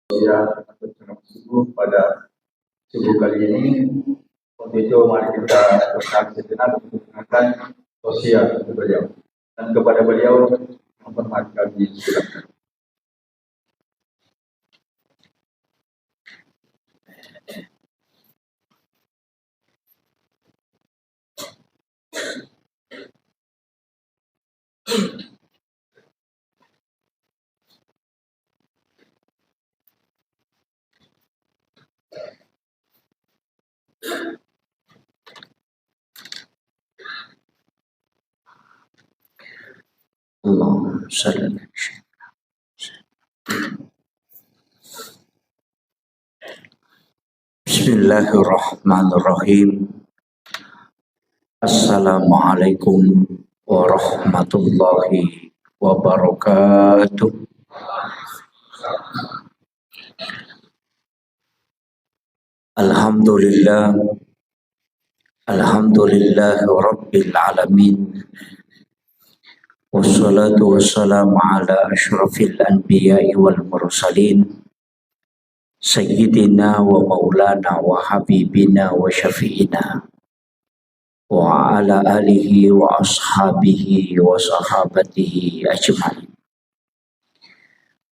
Ya, bersenang sungguh pada subuh kali ini. Untuk itu mari kita bersaksi sejenak untuk mendengarkan sosial beliau dan kepada beliau menghormat kami silakan. Allahumma salli ala Bismillahirrahmanirrahim. Assalamualaikum warahmatullahi wabarakatuh. Alhamdulillah, alhamdulillah rabbil alamin. Wassalatu wassalamu ala asyrafil anbiya'i wal mursalin Sayyidina wa maulana wa habibina wa syafi'ina wa ala alihi wa ashabihi wa sahabatihi ajma'in.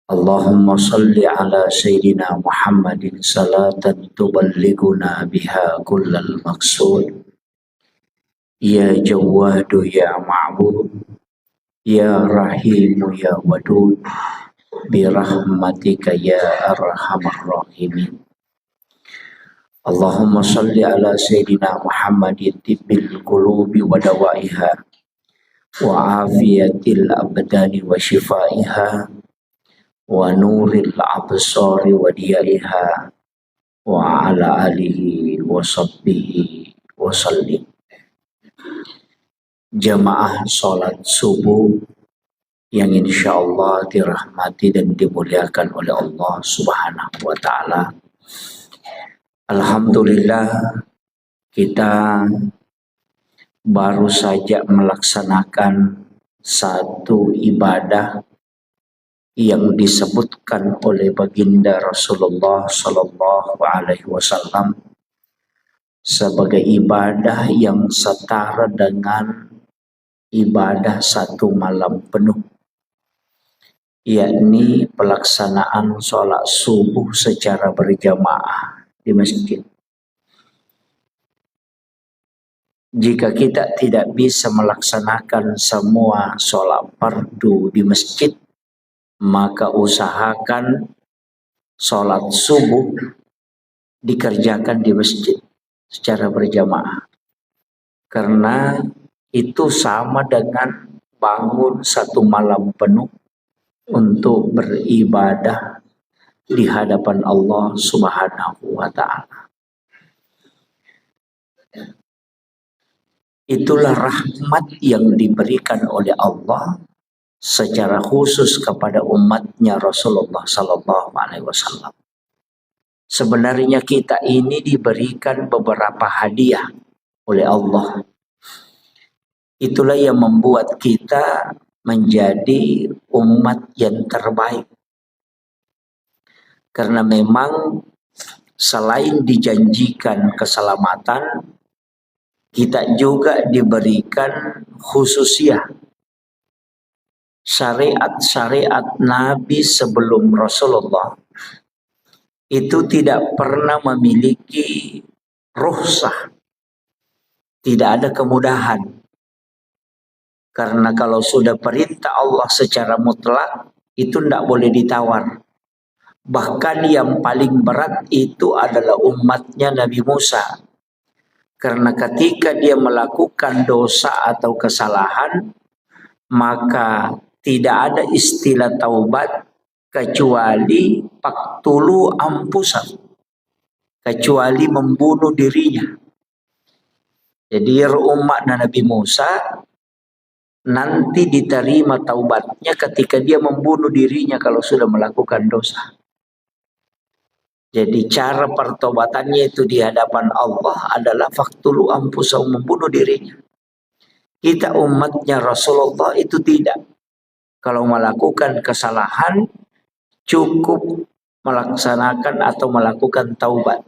Allahumma salli ala Sayyidina Muhammadin salatan tuballiguna biha kullal maqsud. Ya Jawadu ya Ma'bud, Ya Rahimu ya Wadud, birahmatika ya arhamar rahimin. Allahumma salli ala Sayyidina Muhammadin tibbil qulubi wa dawaiha wa afiyatil abdani wa shifaiha wa nuril absari wa diyaiha wa ala alihi wa sahbihi wa sallim. Jamaah salat subuh yang insya Allah dirahmati dan dimuliakan oleh Allah Subhanahu wa Ta'ala. Alhamdulillah, kita baru saja melaksanakan satu ibadah yang disebutkan oleh baginda Rasulullah Sallallahu Alaihi Wasallam sebagai ibadah yang setara dengan ibadah satu malam penuh, yakni pelaksanaan sholat subuh secara berjamaah di masjid. Jika kita tidak bisa melaksanakan semua sholat fardu di masjid, maka usahakan sholat subuh dikerjakan di masjid secara berjamaah. Karena itu sama dengan bangun satu malam penuh untuk beribadah di hadapan Allah Subhanahu wa Ta'ala. Itulah rahmat yang diberikan oleh Allah secara khusus kepada umatnya Rasulullah Sallallahu Alaihi Wasallam. Sebenarnya kita ini diberikan beberapa hadiah oleh Allah. Itulah yang membuat kita menjadi umat yang terbaik. Karena memang selain dijanjikan keselamatan, kita juga diberikan khususiyah. Syariat-syariat Nabi sebelum Rasulullah itu tidak pernah memiliki rukhsah. Tidak ada kemudahan. Karena kalau sudah perintah Allah secara mutlak, itu tidak boleh ditawar. Bahkan yang paling berat itu adalah umatnya Nabi Musa. Karena ketika dia melakukan dosa atau kesalahan, maka tidak ada istilah taubat kecuali faqtulu anfusakum, kecuali membunuh dirinya. Jadi umat Nabi Musa nanti diterima taubatnya ketika dia membunuh dirinya kalau sudah melakukan dosa. Jadi cara pertobatannya itu di hadapan Allah adalah faqtulu anfusakum, membunuh dirinya. Kita umatnya Rasulullah itu tidak. Kalau melakukan kesalahan cukup melaksanakan atau melakukan taubat.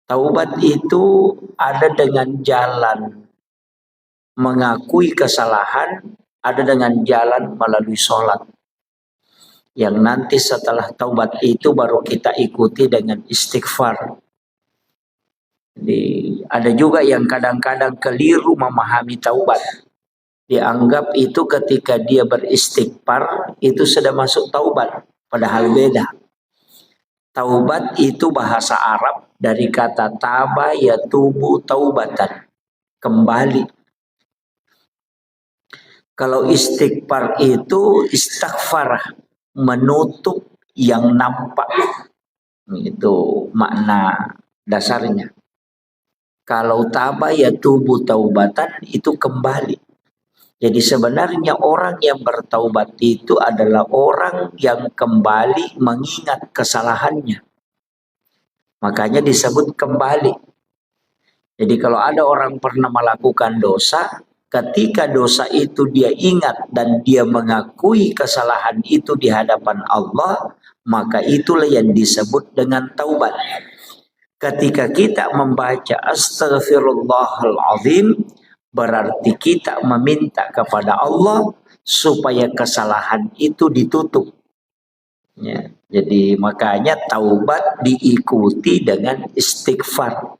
Taubat itu ada dengan jalan mengakui kesalahan, ada dengan jalan melalui sholat. Yang nanti setelah taubat itu baru kita ikuti dengan istighfar. Jadi, ada juga yang kadang-kadang keliru memahami taubat. Dianggap itu ketika dia beristighfar itu sudah masuk taubat. Padahal beda. Taubat itu bahasa Arab dari kata taba yatubu taubatan, kembali. Kalau istighfar itu istighfar, menutup yang nampak. Itu makna dasarnya. Kalau taba yatubu taubatan itu kembali. Jadi sebenarnya orang yang bertaubat itu adalah orang yang kembali mengingat kesalahannya. Makanya disebut kembali. Jadi kalau ada orang pernah melakukan dosa, ketika dosa itu dia ingat dan dia mengakui kesalahan itu di hadapan Allah, maka itulah yang disebut dengan taubat. Ketika kita membaca Astaghfirullahaladzim, berarti kita meminta kepada Allah supaya kesalahan itu ditutup. Ya, jadi makanya taubat diikuti dengan istighfar.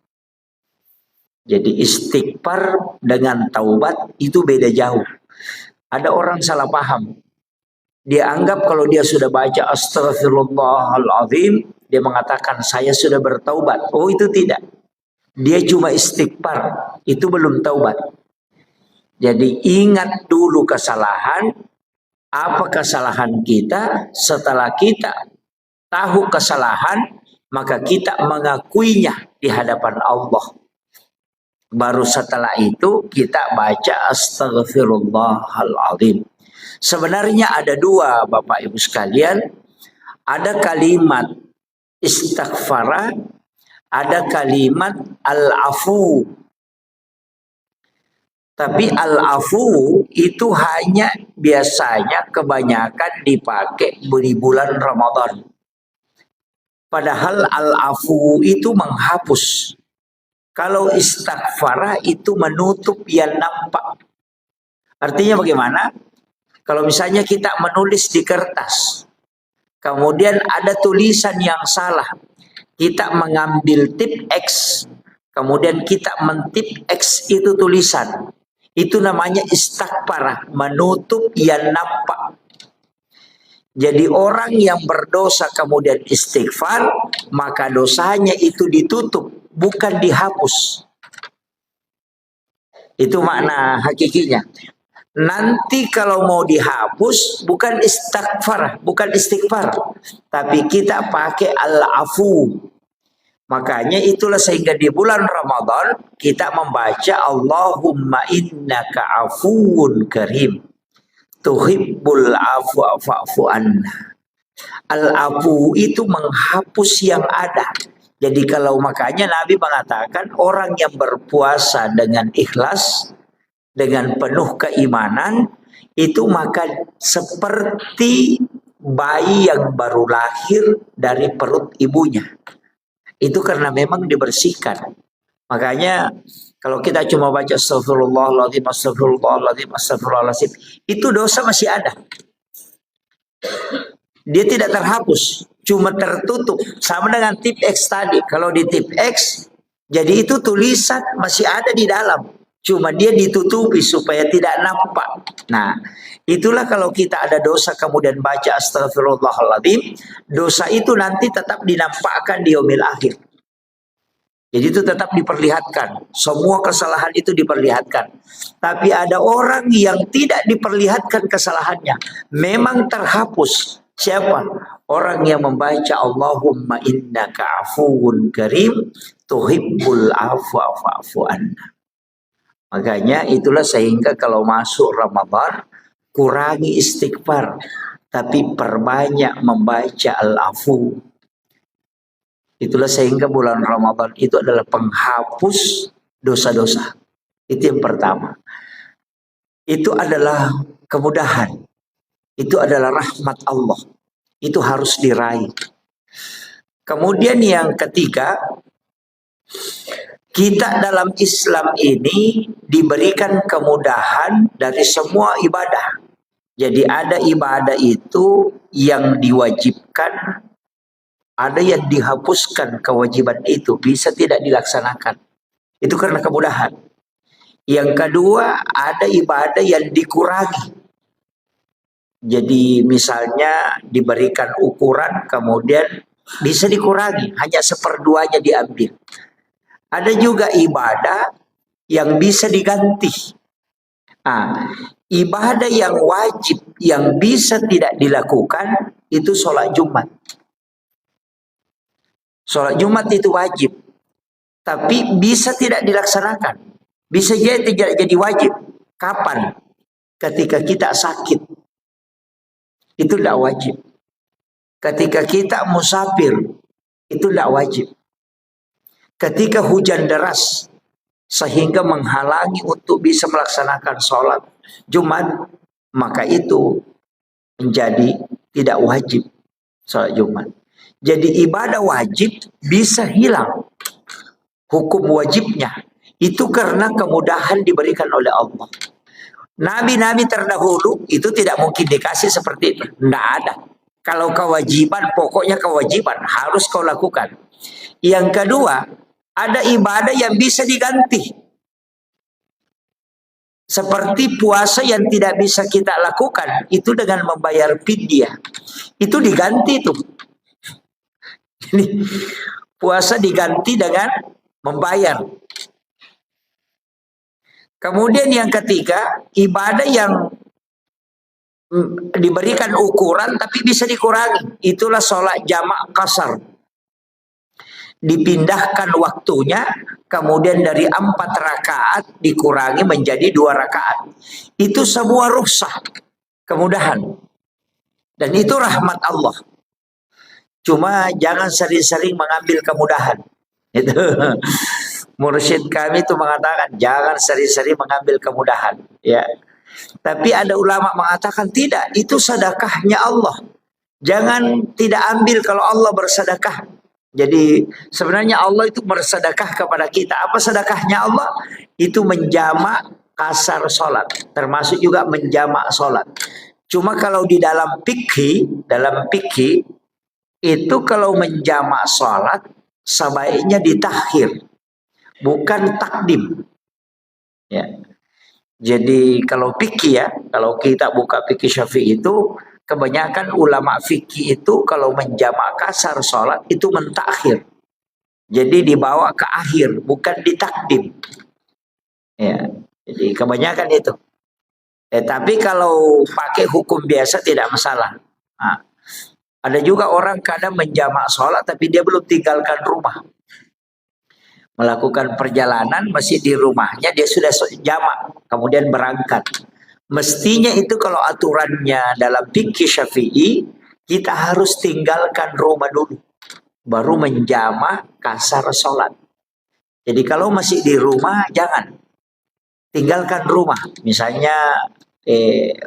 Jadi istighfar dengan taubat itu beda jauh. Ada orang salah paham. Dia anggap kalau dia sudah baca Astaghfirullahaladzim, dia mengatakan saya sudah bertaubat. Oh, itu tidak. Dia cuma istighfar, itu belum taubat. Jadi ingat dulu kesalahan, apa kesalahan kita. Setelah kita tahu kesalahan, maka kita mengakuinya di hadapan Allah. Baru setelah itu kita baca Astaghfirullahaladzim. Sebenarnya ada dua, Bapak Ibu sekalian. Ada kalimat istighfar, ada kalimat al-afu. Tapi al-afu itu hanya biasanya kebanyakan dipakai di bulan Ramadan. Padahal al-afu itu menghapus. Kalau istighfar itu menutup yang nampak. Artinya bagaimana? Kalau misalnya kita menulis di kertas, kemudian ada tulisan yang salah, kita mengambil tip X, kemudian kita mentip X itu tulisan. Itu namanya istighfar, menutup yang nampak. Jadi orang yang berdosa kemudian istighfar, maka dosanya itu ditutup, bukan dihapus. Itu makna hakikinya. Nanti kalau mau dihapus, bukan istighfar, tapi kita pakai al-afu. Makanya itulah sehingga di bulan Ramadan kita membaca Allahumma innaka afuwun karim tuhibbul afwa fa'fu anna. Al-afu itu menghapus yang ada. Jadi kalau makanya Nabi mengatakan orang yang berpuasa dengan ikhlas, dengan penuh keimanan, itu maka seperti bayi yang baru lahir dari perut ibunya. Itu karena memang dibersihkan. Makanya kalau kita cuma baca astagfirullahaladzim, astagfirullahaladzim, astagfirullahaladzim, itu dosa masih ada. Dia tidak terhapus, cuma tertutup. Sama dengan tip X tadi. Kalau di tip X, jadi itu tulisan masih ada di dalam. Cuma dia ditutupi supaya tidak nampak. Nah, itulah kalau kita ada dosa kemudian baca astagfirullahaladzim, dosa itu nanti tetap dinampakkan di yaumil akhir. Jadi itu tetap diperlihatkan. Semua kesalahan itu diperlihatkan. Tapi ada orang yang tidak diperlihatkan kesalahannya. Memang terhapus. Siapa? Orang yang membaca Allahumma innaka afuwun karim tuhibbul afwa fa'fu anna. Makanya itulah sehingga kalau masuk Ramadan kurangi istighfar, tapi perbanyak membaca al-afu. Itulah sehingga bulan Ramadan itu adalah penghapus dosa-dosa. Itu yang pertama. Itu adalah kemudahan. Itu adalah rahmat Allah. Itu harus diraih. Kemudian yang ketiga, kita dalam Islam ini diberikan kemudahan dari semua ibadah. Jadi ada ibadah itu yang diwajibkan, ada yang dihapuskan kewajiban itu, bisa tidak dilaksanakan. Itu karena kemudahan. Yang kedua, ada ibadah yang dikurangi. Jadi misalnya diberikan ukuran, kemudian bisa dikurangi, hanya seperduanya diambil. Ada juga ibadah yang bisa diganti. Ibadah yang wajib yang bisa tidak dilakukan itu sholat Jumat. Sholat Jumat itu wajib, tapi bisa tidak dilaksanakan. Bisa jadi tidak jadi wajib. Kapan? Ketika kita sakit, itu tidak wajib. Ketika kita musafir, itu tidak wajib. Ketika hujan deras, sehingga menghalangi untuk bisa melaksanakan sholat Jumat, maka itu menjadi tidak wajib sholat Jumat. Jadi ibadah wajib bisa hilang hukum wajibnya. Itu karena kemudahan diberikan oleh Allah. Nabi-nabi terdahulu itu tidak mungkin dikasih seperti itu. Tidak ada. Kalau kewajiban, pokoknya kewajiban harus kau lakukan. Yang kedua, ada ibadah yang bisa diganti. Seperti puasa yang tidak bisa kita lakukan, itu dengan membayar fidyah. Itu diganti tuh. Jadi, puasa diganti dengan membayar. Kemudian yang ketiga, ibadah yang diberikan ukuran tapi bisa dikurangi. Itulah sholat jamak qasar. Dipindahkan waktunya, kemudian dari 4 rakaat dikurangi menjadi 2 rakaat. Itu semua rukhsah, kemudahan. Dan itu rahmat Allah. Cuma jangan sering-sering mengambil kemudahan. Itu mursyid kami itu mengatakan jangan sering-sering mengambil kemudahan, ya. Tapi ada ulama mengatakan tidak, itu sedekahnya Allah. Jangan tidak ambil kalau Allah bersedekah. Jadi sebenarnya Allah itu bersedekah kepada kita. Apa sedekahnya Allah? Itu menjamak kasar sholat, termasuk juga menjamak sholat. Cuma kalau di dalam fikih itu kalau menjamak sholat sebaiknya ditakhir, bukan takdim. Ya. Jadi kalau fikih ya, kalau kita buka fikih Syafi'i itu kebanyakan ulama fikih itu kalau menjamak kasar sholat itu mentakhir. Jadi dibawa ke akhir, bukan ditakdim. Ya. Jadi kebanyakan itu. Tapi kalau pakai hukum biasa tidak masalah. Nah, ada juga orang kadang menjamak sholat tapi dia belum tinggalkan rumah. Melakukan perjalanan masih di rumahnya, dia sudah jamak, kemudian berangkat. Mestinya itu kalau aturannya dalam fikih Syafi'i, kita harus tinggalkan rumah dulu, baru menjamak kasar sholat. Jadi kalau masih di rumah, jangan. Tinggalkan rumah. Misalnya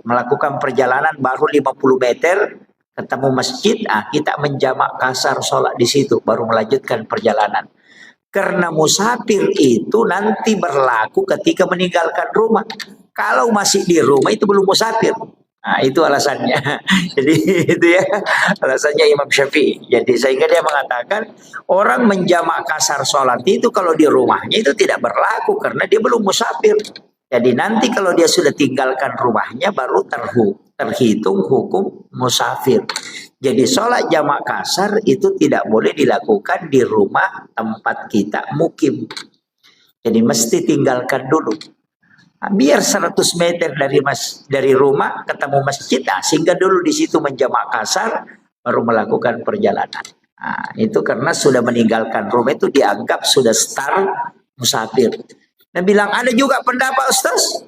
melakukan perjalanan baru 50 meter, ketemu masjid, kita menjamak kasar sholat di situ, baru melanjutkan perjalanan. Karena musafir itu nanti berlaku ketika meninggalkan rumah. Kalau masih di rumah itu belum musafir. Nah, itu alasannya. Jadi itu ya alasannya Imam Syafi'i. Jadi sehingga dia mengatakan orang menjamak kasar sholat itu kalau di rumahnya itu tidak berlaku karena dia belum musafir. Jadi nanti kalau dia sudah tinggalkan rumahnya baru terhitung hukum musafir. Jadi sholat jamak kasar itu tidak boleh dilakukan di rumah tempat kita mukim. Jadi mesti tinggalkan dulu. Biar 100 meter dari rumah ketemu masjid, singgah dulu di situ menjamak kasar, baru melakukan perjalanan. Itu karena sudah meninggalkan rumah itu dianggap sudah start musafir. Dan bilang ada juga pendapat Ustaz,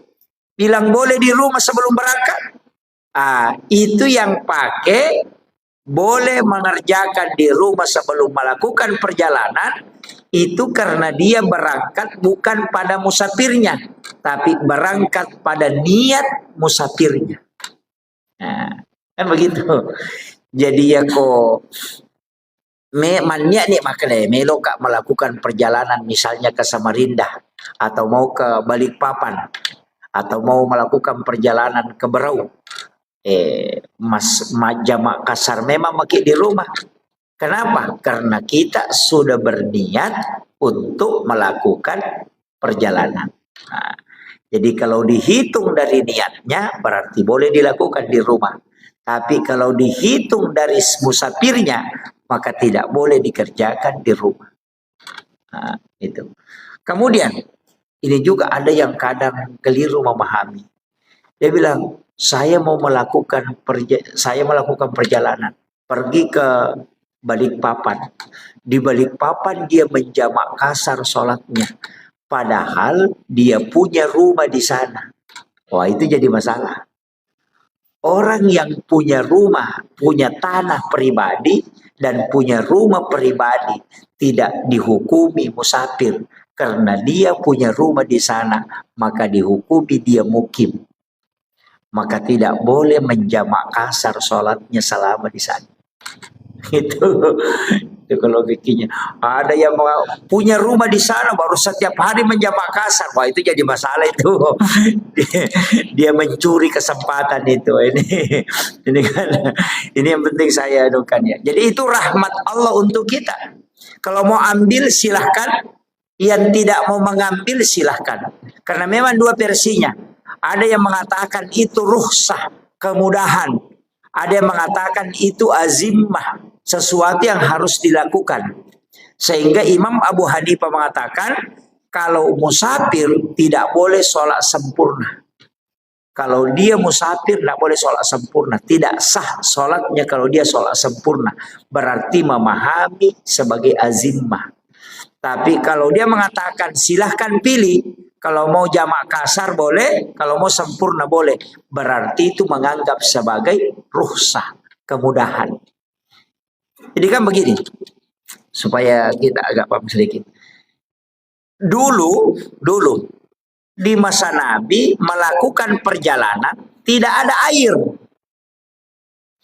bilang boleh di rumah sebelum berangkat. Itu yang pakai boleh mengerjakan di rumah sebelum melakukan perjalanan, itu karena dia berangkat bukan pada musafirnya, tapi berangkat pada niat musafirnya. Kan begitu. Jadi ya ko mannya nih makanya melo kak melakukan perjalanan misalnya ke Samarinda atau mau ke Balikpapan atau mau melakukan perjalanan ke Berau. Jamak kasar memang makin di rumah. Kenapa? Karena kita sudah berniat untuk melakukan perjalanan. Nah, jadi kalau dihitung dari niatnya berarti boleh dilakukan di rumah. Tapi kalau dihitung dari musafirnya maka tidak boleh dikerjakan di rumah. Nah, itu. Kemudian ini juga ada yang kadang keliru memahami. Dia bilang, saya melakukan perjalanan pergi ke Balikpapan. Di Balikpapan dia menjamak kasar sholatnya. Padahal dia punya rumah di sana. Wah, itu jadi masalah. Orang yang punya rumah, punya tanah pribadi, dan punya rumah pribadi tidak dihukumi musafir. Karena dia punya rumah di sana, maka dihukumi dia mukim. Maka tidak boleh menjamak kasar sholatnya selama di sana. Itu kalau bikinnya. Ada yang punya rumah di sana baru setiap hari menjamak kasar. Wah, itu jadi masalah itu. Dia mencuri kesempatan itu. Ini kan ini yang penting saya adukan ya. Jadi itu rahmat Allah untuk kita. Kalau mau ambil silahkan, yang tidak mau mengambil silahkan. Karena memang dua versinya. Ada yang mengatakan itu rukhsah, kemudahan. Ada yang mengatakan itu azimah, sesuatu yang harus dilakukan. Sehingga Imam Abu Hanifah mengatakan kalau musafir tidak boleh sholat sempurna. Kalau dia musafir tidak boleh sholat sempurna. Tidak sah sholatnya kalau dia sholat sempurna. Berarti memahami sebagai azimah. Tapi kalau dia mengatakan silahkan pilih. Kalau mau jamak kasar boleh, kalau mau sempurna boleh. Berarti itu menganggap sebagai rukhsah, kemudahan. Jadi kan begini, supaya kita agak paham sedikit. Dulu di masa Nabi melakukan perjalanan tidak ada air,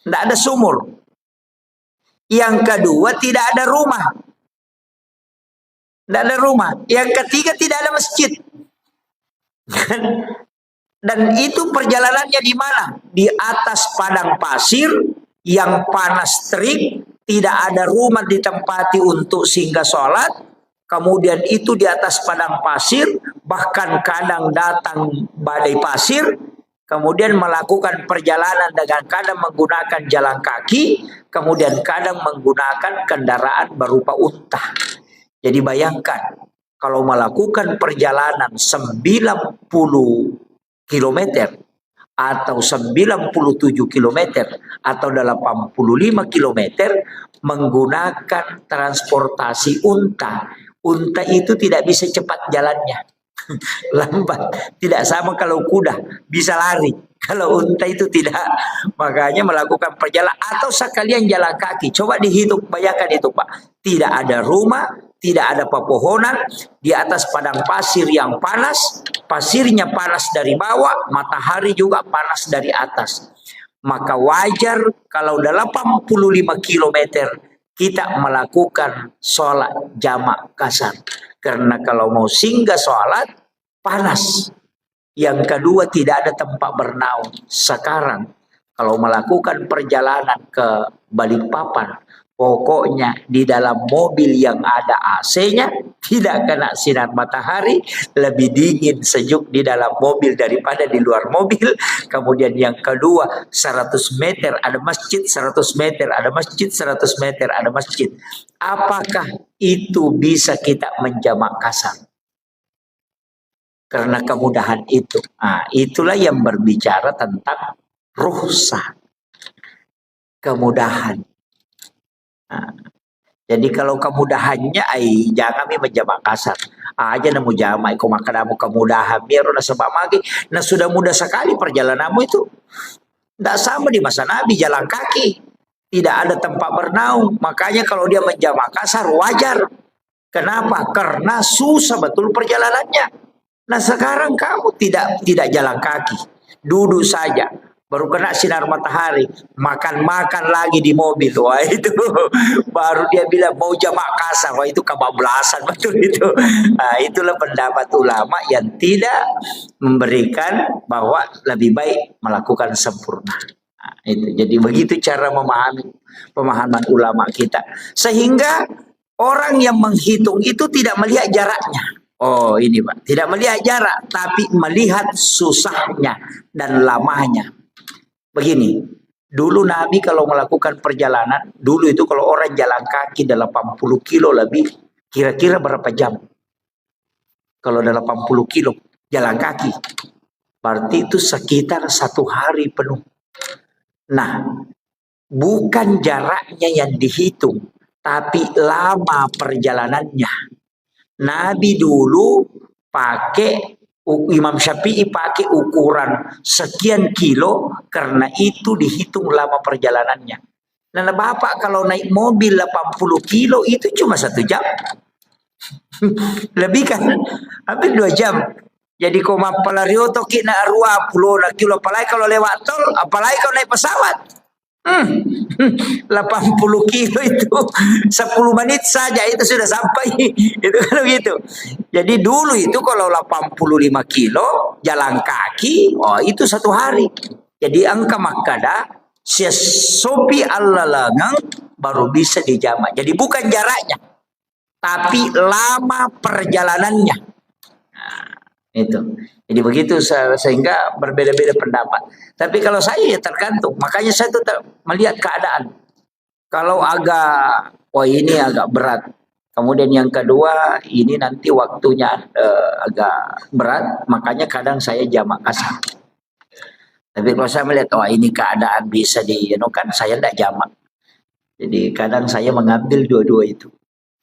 tidak ada sumur. Yang kedua tidak ada rumah, tidak ada rumah. Yang ketiga tidak ada masjid. Dan itu perjalanannya di mana? Di atas padang pasir yang panas terik, tidak ada rumah ditempati untuk singgah sholat. Kemudian itu di atas padang pasir, bahkan kadang datang badai pasir. Kemudian melakukan perjalanan dengan kadang menggunakan jalan kaki, kemudian kadang menggunakan kendaraan berupa unta. Jadi bayangkan, kalau melakukan perjalanan 90 km atau 97 km atau 85 km menggunakan transportasi unta. Unta itu tidak bisa cepat jalannya. Lambat. Tidak sama kalau kuda bisa lari. Kalau unta itu tidak. Makanya melakukan perjalanan atau sekalian jalan kaki. Coba dihitung, bayangkan itu Pak. Tidak ada rumah, tidak ada pepohonan, di atas padang pasir yang panas, pasirnya panas dari bawah, matahari juga panas dari atas. Maka wajar kalau 85 km kita melakukan sholat jamak kasar. Karena kalau mau singgah sholat, panas. Yang kedua tidak ada tempat bernaung. Sekarang kalau melakukan perjalanan ke Balikpapan, pokoknya di dalam mobil yang ada AC-nya, tidak kena sinar matahari, lebih dingin sejuk di dalam mobil daripada di luar mobil. Kemudian yang kedua, 100 meter ada masjid, 100 meter ada masjid, 100 meter ada masjid. Apakah itu bisa kita menjamak kasar? Karena kemudahan itu. Nah, itulah yang berbicara tentang rukhsah. Kemudahan. Nah, jadi kalau kemudahannya jangan menjamak kasar. Aja nemu jamak iko makadamu kemudahan biar udah sebab lagi. Nah sudah mudah sekali perjalananmu itu. Tidak sama di masa Nabi jalan kaki. Tidak ada tempat bernaung. Makanya kalau dia menjamak kasar wajar. Kenapa? Karena susah betul perjalanannya. Nah sekarang kamu tidak jalan kaki. Duduk saja. baru kena sinar matahari, makan-makan lagi di mobil. Wah itu baru dia bilang mau jamak kasar. Wah itu kebablasan betul itu. Nah, itulah pendapat ulama yang tidak memberikan bahwa lebih baik melakukan sempurna. Nah, itu. Jadi begitu cara memahami pemahaman ulama kita. Sehingga orang yang menghitung itu tidak melihat jaraknya. Oh ini Pak, tidak melihat jarak, tapi melihat susahnya dan lamanya. Begini, dulu Nabi kalau melakukan perjalanan, dulu itu kalau orang jalan kaki 80 kilo lebih, kira-kira berapa jam? Kalau 80 kilo jalan kaki, berarti itu sekitar 1 hari penuh. Nah, bukan jaraknya yang dihitung, tapi lama perjalanannya. Nabi dulu pakai, Imam Syafi'i pakai ukuran sekian kilo karena itu dihitung lama perjalanannya. Nah Bapak kalau naik mobil 80 kilo itu cuma 1 jam. Lebih kan? Hampir 2 jam. Jadi koma palarioto kina arua pulau na kilo, apalagi kalau lewat tol, apalagi kalau naik pesawat. 80 kilo itu 10 menit saja itu sudah sampai. Itu kan begitu. Jadi dulu itu kalau 85 kilo jalan kaki, oh itu 1 hari. Jadi angka makada sesopi allalangang baru bisa dijamak. Jadi bukan jaraknya, tapi lama perjalanannya. Nah, itu. Jadi begitu sehingga berbeda-beda pendapat. Tapi kalau saya ya tergantung. Makanya saya tuh melihat keadaan. Kalau agak, wah ini agak berat. Kemudian yang kedua, ini nanti waktunya agak berat. Makanya kadang saya jamak kasar. Tapi kalau saya melihat, wah ini keadaan bisa kan saya tidak jamak. Jadi kadang saya mengambil dua-dua itu.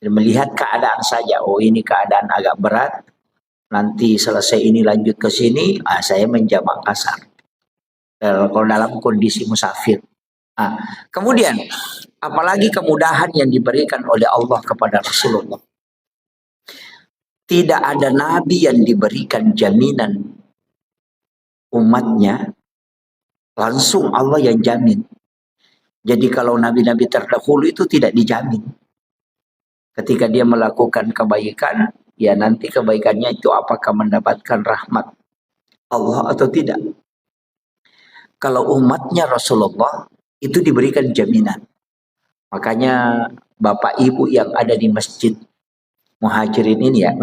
Dan melihat keadaan saja, oh ini keadaan agak berat. Nanti selesai ini lanjut ke sini, saya menjamak kasar. Kalau dalam kondisi musafir. Kemudian, apalagi kemudahan yang diberikan oleh Allah kepada Rasulullah. Tidak ada nabi yang diberikan jaminan umatnya, langsung Allah yang jamin. Jadi kalau nabi-nabi terdahulu itu tidak dijamin. Ketika dia melakukan kebaikan, ya nanti kebaikannya itu apakah mendapatkan rahmat Allah atau tidak. Kalau umatnya Rasulullah itu diberikan jaminan. Makanya Bapak Ibu yang ada di masjid Muhajirin ini ya,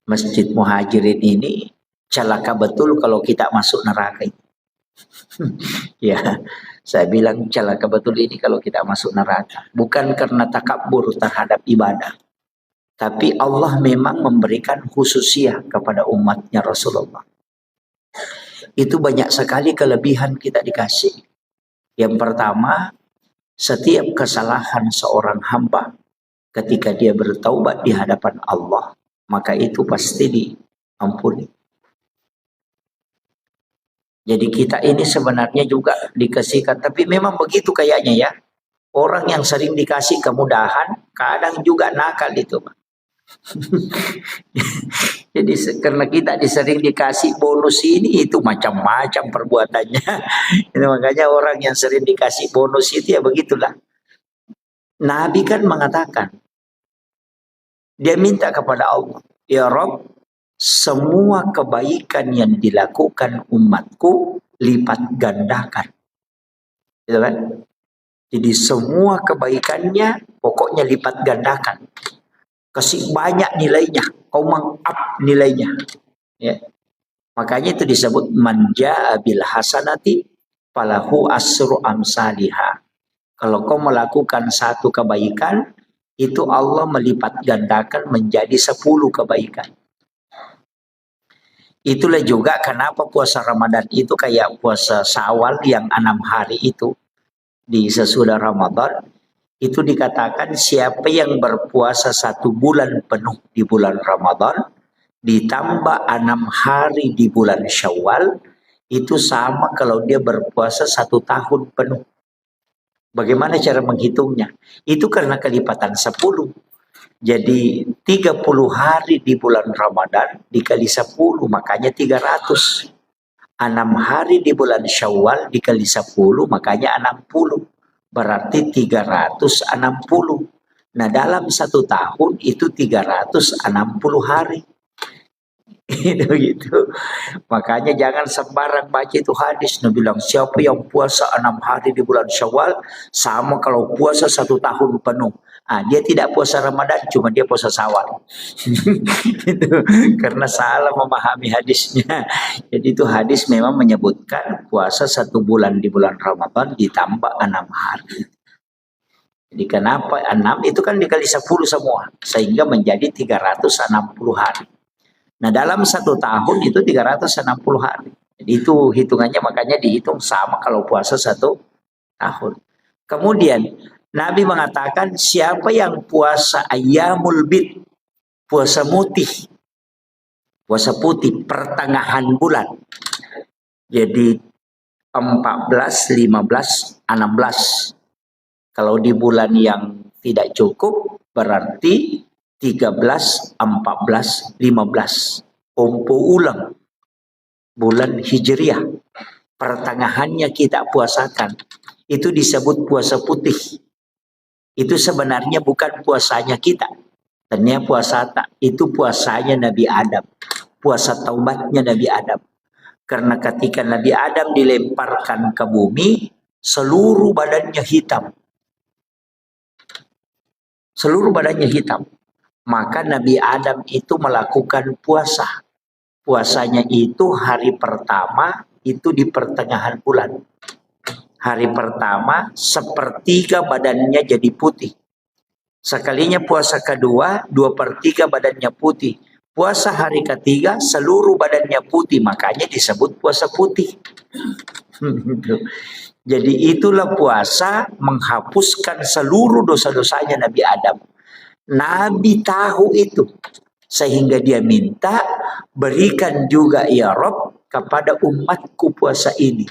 Masjid Muhajirin ini celaka betul kalau kita masuk neraka. Ya, saya bilang celaka betul ini kalau kita masuk neraka. Bukan karena takabur terhadap ibadah. Tapi Allah memang memberikan khususiah kepada umatnya Rasulullah. Itu banyak sekali kelebihan kita dikasih. Yang pertama, setiap kesalahan seorang hamba ketika dia bertaubat di hadapan Allah, maka itu pasti diampuni. Jadi kita ini sebenarnya juga dikasihkan, tapi memang begitu kayaknya ya. Orang yang sering dikasih kemudahan, kadang juga nakal itu. Jadi karena kita sering dikasih bonus ini, itu macam-macam perbuatannya. Itu makanya orang yang sering dikasih bonus itu ya begitulah. Nabi kan mengatakan, dia minta kepada Allah, ya Rabb, semua kebaikan yang dilakukan umatku lipat gandakan. Gitu kan? Jadi semua kebaikannya pokoknya lipat gandakan. Kasih banyak nilainya, kau meng-up nilainya. Ya. Makanya itu disebut manja bil hasanati falahu asru amsalihha. Kalau kau melakukan satu kebaikan, itu Allah melipat gandakan menjadi 10 kebaikan. Itulah juga kenapa puasa Ramadan itu kayak puasa Syawal yang 6 hari itu di sesudah Ramadan. Itu dikatakan siapa yang berpuasa 1 bulan penuh di bulan Ramadan ditambah 6 hari di bulan Syawal, itu sama kalau dia berpuasa 1 tahun penuh. Bagaimana cara menghitungnya? Itu karena kelipatan 10. Jadi 30 hari di bulan Ramadan dikali 10, makanya 300. 6 hari di bulan Syawal dikali 10 makanya 60. Berarti 360. Nah dalam 1 tahun itu 360 hari. Itu gitu. Makanya jangan sembarang baca itu hadis. Nabi bilang siapa yang puasa 6 hari di bulan Syawal sama kalau puasa 1 tahun penuh. Dia tidak puasa Ramadan, cuma dia puasa Syawal. Itu karena salah memahami hadisnya. Jadi itu hadis memang menyebutkan puasa 1 bulan di bulan Ramadan ditambah 6 hari. Jadi kenapa 6 itu kan dikali 10 semua sehingga menjadi 360 hari. Nah dalam 1 tahun itu 360 hari. Jadi itu hitungannya makanya dihitung sama kalau puasa 1 tahun. Kemudian Nabi mengatakan siapa yang puasa ayyamul bid, puasa putih, pertengahan bulan. Jadi 14, 15, 16. Kalau di bulan yang tidak cukup berarti 13, 14, 15. Umpu ulang bulan Hijriah. Pertengahannya kita puasakan. Itu disebut puasa putih. Itu sebenarnya bukan puasanya kita. Ternyata puasa itu puasanya Nabi Adam. Puasa taubatnya Nabi Adam. Karena ketika Nabi Adam dilemparkan ke bumi, seluruh badannya hitam. Seluruh badannya hitam. Maka Nabi Adam itu melakukan puasa. Puasanya itu hari pertama itu di pertengahan bulan. Hari pertama sepertiga badannya jadi putih. Sekalinya puasa kedua 2/3 badannya putih. Puasa hari ketiga seluruh badannya putih. Makanya disebut puasa putih. Jadi itulah puasa menghapuskan seluruh dosa-dosanya Nabi Adam. Nabi tahu itu. Sehingga dia minta berikan juga ya Rob kepada umatku puasa ini.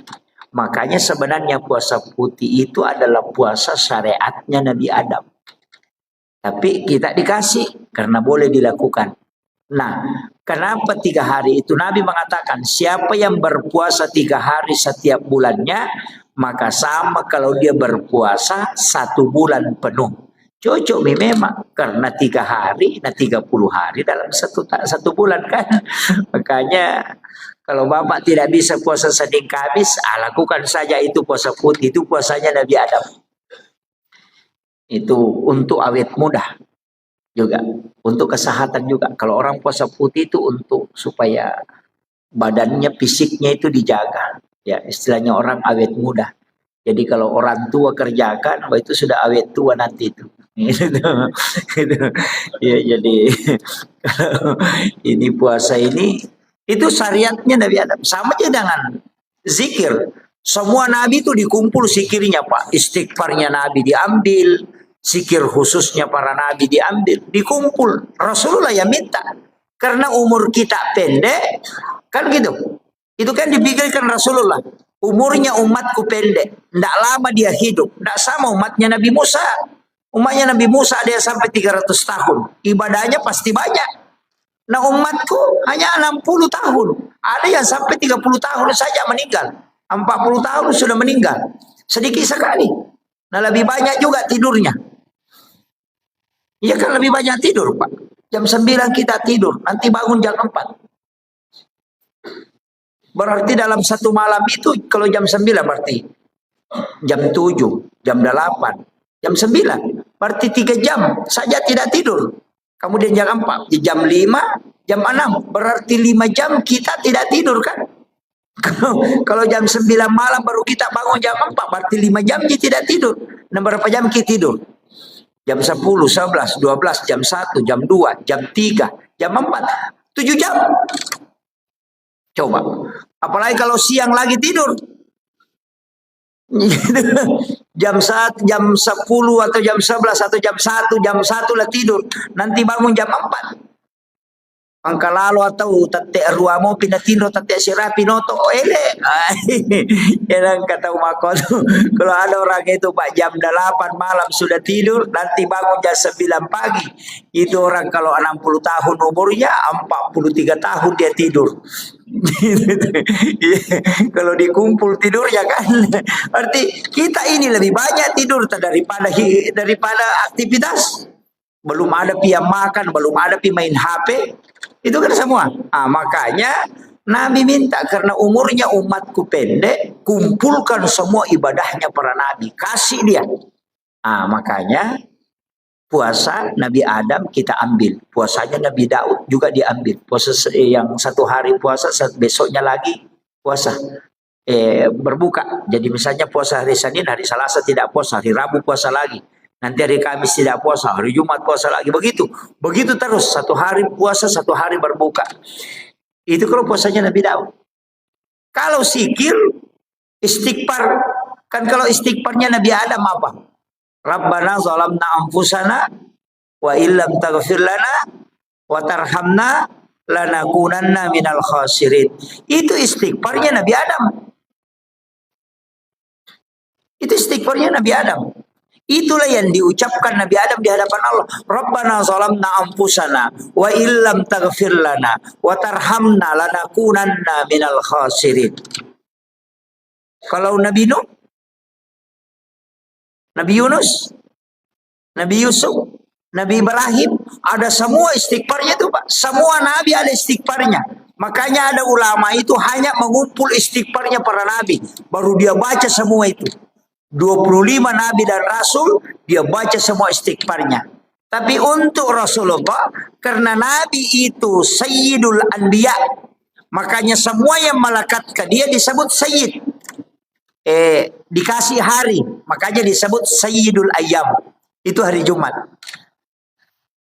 Makanya sebenarnya puasa putih itu adalah puasa syariatnya Nabi Adam. Tapi kita dikasih karena boleh dilakukan. Nah, kenapa 3 hari itu? Nabi mengatakan siapa yang berpuasa 3 hari setiap bulannya, maka sama kalau dia berpuasa 1 bulan penuh. Cocok memang karena 3 hari, nah 30 hari dalam satu bulan kan. Makanya kalau Bapak tidak bisa puasa Senin Kamis, lakukan saja itu puasa putih. Itu puasanya Nabi Adam. Itu untuk awet muda juga. Untuk kesehatan juga. Kalau orang puasa putih itu untuk supaya badannya, fisiknya itu dijaga. Ya, istilahnya orang awet muda. Jadi kalau orang tua kerjakan, itu sudah awet tua nanti itu. Ya, jadi ini puasa ini itu syariatnya Nabi Adam. Sama aja dengan zikir. Semua Nabi itu dikumpul zikirnya Pak. Istighfarnya Nabi diambil. Zikir khususnya para Nabi diambil. Dikumpul. Rasulullah yang minta. Karena umur kita pendek. Kan gitu. Itu kan dipikirkan Rasulullah. Umurnya umatku pendek. Tidak lama dia hidup. Tidak sama umatnya Nabi Musa. Umatnya Nabi Musa ada yang sampai 300 tahun. Ibadahnya pasti banyak. Nah umatku hanya 60 tahun. Ada yang sampai 30 tahun saja meninggal. 40 tahun sudah meninggal. Sedikit sekali. Nah lebih banyak juga tidurnya. Iya kan lebih banyak tidur Pak. Jam 9 kita tidur. Nanti bangun jam 4. Berarti dalam 1 malam itu kalau jam 9 berarti. Jam 7, jam 8, jam 9. Berarti 3 jam saja tidak tidur. Kemudian jam 4, jam 5, jam 6. Berarti 5 jam kita tidak tidur kan. Kalau jam 9 malam baru kita bangun jam 4. Berarti 5 jam kita tidak tidur. Nah berapa jam kita tidur? Jam 10, 11, 12, jam 1, jam 2, jam 3, jam 4. 7 jam. Coba. Apalagi kalau siang lagi tidur. Jam 1, jam 10 atau jam 11 atau jam 1 lah tidur. Nanti bangun jam 4. Angkalalo atau tate ruamo pinatino tate sira pinoto ele. Yang kata umako tuh kalau ada orang itu Pak jam 8 malam sudah tidur nanti bangun jam 9 pagi. Itu orang kalau 60 tahun umurnya 43 tahun dia tidur. Kalau dikumpul tidurnya kan. Berarti kita ini lebih banyak tidur daripada aktivitas. Belum ada pia makan, belum ada pia main HP. Itu kan semua. Makanya Nabi minta karena umurnya umatku pendek, kumpulkan semua ibadahnya para nabi, kasih dia. Makanya puasa Nabi Adam kita ambil, puasanya Nabi Daud juga diambil. Puasa yang satu hari puasa, besoknya lagi puasa. Berbuka. Jadi misalnya puasa hari Senin, hari Selasa tidak puasa, hari Rabu puasa lagi. Nanti hari Kamis tidak puasa, hari Jumat puasa lagi. Begitu terus. Satu hari puasa, satu hari berbuka. Itu kalau puasanya Nabi Daud. Kalau zikir, istighfar. Kan kalau istighfarnya Nabi Adam apa? Rabbana zalamna anfusana wa illam taghfir lana wa tarhamna lanakunanna minal khasirin. Itu istighfarnya Nabi Adam. Itu istighfarnya Nabi Adam. Itulah yang diucapkan Nabi Adam di hadapan Allah. Rabbana zalamna anfusana wa illam taghfir lana wa tarhamna lanakunanna minal khasirin. Kalau Nabi Nuh, Nabi Yunus, Nabi Yusuf, Nabi Ibrahim, ada semua istighfarnya itu Pak. Semua Nabi ada istighfarnya. Makanya ada ulama itu hanya mengumpul istighfarnya para Nabi. Baru dia baca semua itu. 25 Nabi dan Rasul, dia baca semua istighfarnya. Tapi untuk Rasulullah, karena Nabi itu Sayyidul Anbiya, makanya semua yang melekat ke dia disebut Sayyid. Dikasih hari, makanya disebut Sayyidul Ayyam. Itu hari Jumat.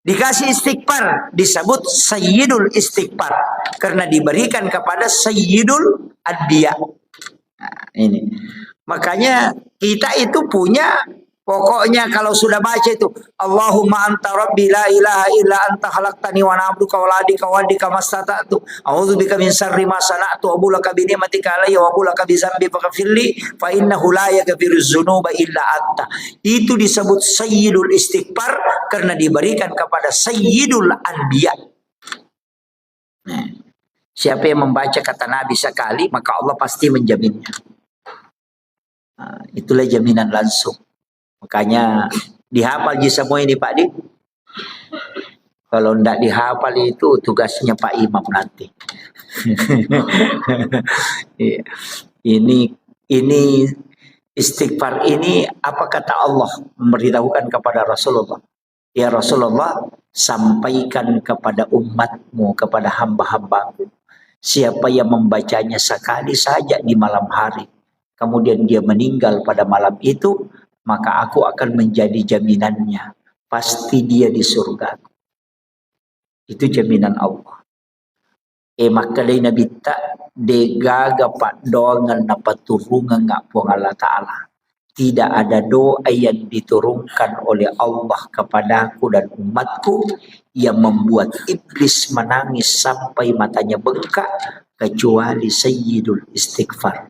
Dikasih istighfar, disebut Sayyidul Istighfar. Karena diberikan kepada Sayyidul Anbiya. Ini. Makanya kita itu punya, pokoknya kalau sudah baca itu Allahumma anta rabbi la ilaha illa anta khalaqtani wa ana abduka wa la adika wa adika mastata'tu a'udzubika min syarri ma sana'tu wa bulaka bi ni'matika alayya wa bulaka bi dzambi faghfirli fa innahu la yaghfiruz dzunuba illa anta. Itu disebut Sayyidul Istighfar karena diberikan kepada Sayyidul Anbiya. Siapa yang membaca kata Nabi sekali maka Allah pasti menjaminnya. Itulah jaminan langsung. Makanya dihafal je semua ini Pak Di. Kalau tidak dihafal itu tugasnya Pak Imam nanti. Ini istighfar ini apa kata Allah memberitahukan kepada Rasulullah. Ya Rasulullah, sampaikan kepada umatmu, kepada hamba-hambaku. Siapa yang membacanya sekali saja di malam hari, kemudian dia meninggal pada malam itu, maka aku akan menjadi jaminannya. Pasti dia di surga. Itu jaminan Allah. Maka dari Nabi tak degaga pak dongan napa turungan ngak puang Allah Ta'ala. Tidak ada doa yang diturunkan oleh Allah kepadaku dan umatku yang membuat iblis menangis sampai matanya bengkak kecuali Sayyidul Istighfar.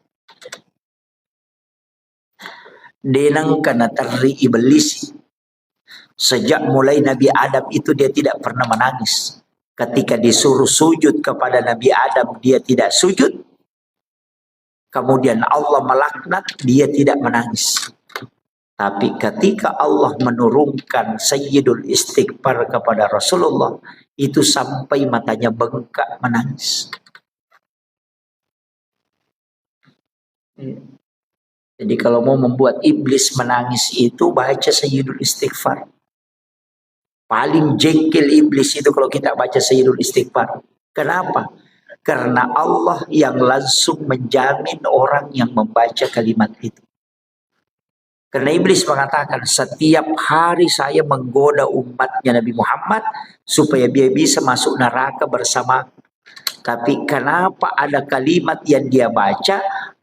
Denang karena teri iblis. Sejak mulai Nabi Adam itu dia tidak pernah menangis. Ketika disuruh sujud kepada Nabi Adam dia tidak sujud. Kemudian Allah melaknat dia tidak menangis. Tapi ketika Allah menurunkan Sayyidul Istighfar kepada Rasulullah, itu sampai matanya bengkak menangis. Jadi kalau mau membuat iblis menangis itu baca Sayyidul Istighfar. Paling jengkel iblis itu kalau kita baca Sayyidul Istighfar. Kenapa? Karena Allah yang langsung menjamin orang yang membaca kalimat itu. Karena iblis mengatakan setiap hari saya menggoda umatnya Nabi Muhammad supaya dia bisa masuk neraka bersama. Tapi kenapa ada kalimat yang dia baca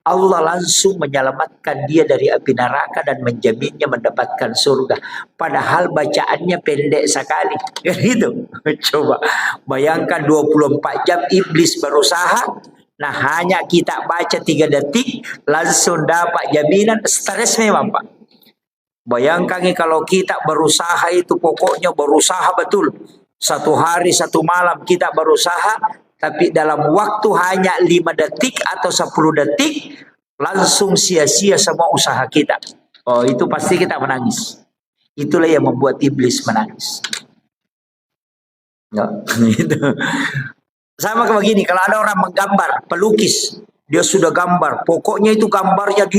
Allah langsung menyelamatkan dia dari api neraka dan menjaminnya mendapatkan surga. Padahal bacaannya pendek sekali. Gitu. Coba bayangkan 24 jam iblis berusaha. Nah hanya kita baca 3 detik langsung dapat jaminan. Stres memang Pak. Bayangkan kalau kita berusaha itu pokoknya berusaha betul. 1 hari 1 malam kita berusaha. Tapi dalam waktu hanya 5 detik atau 10 detik langsung sia-sia semua usaha kita. Oh itu pasti kita menangis. Itulah yang membuat iblis menangis. Ya, gitu. Sama kayak begini, kalau ada orang menggambar, pelukis, dia sudah gambar, pokoknya itu gambarnya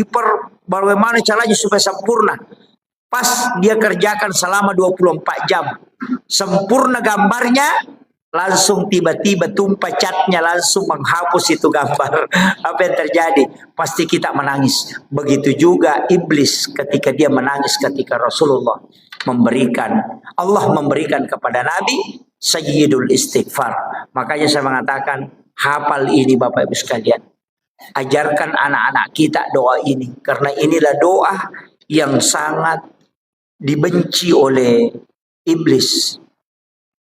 bagaimana caranya supaya sempurna. Pas dia kerjakan selama 24 jam, sempurna gambarnya, langsung tiba-tiba tumpah catnya langsung menghapus itu gambar. Apa yang terjadi? Pasti kita menangis. Begitu juga iblis ketika dia menangis ketika Rasulullah Allah memberikan kepada Nabi Sayyidul Istighfar. Makanya saya mengatakan hafal ini Bapak Ibu sekalian. Ajarkan anak-anak kita doa ini. Karena inilah doa yang sangat dibenci oleh iblis.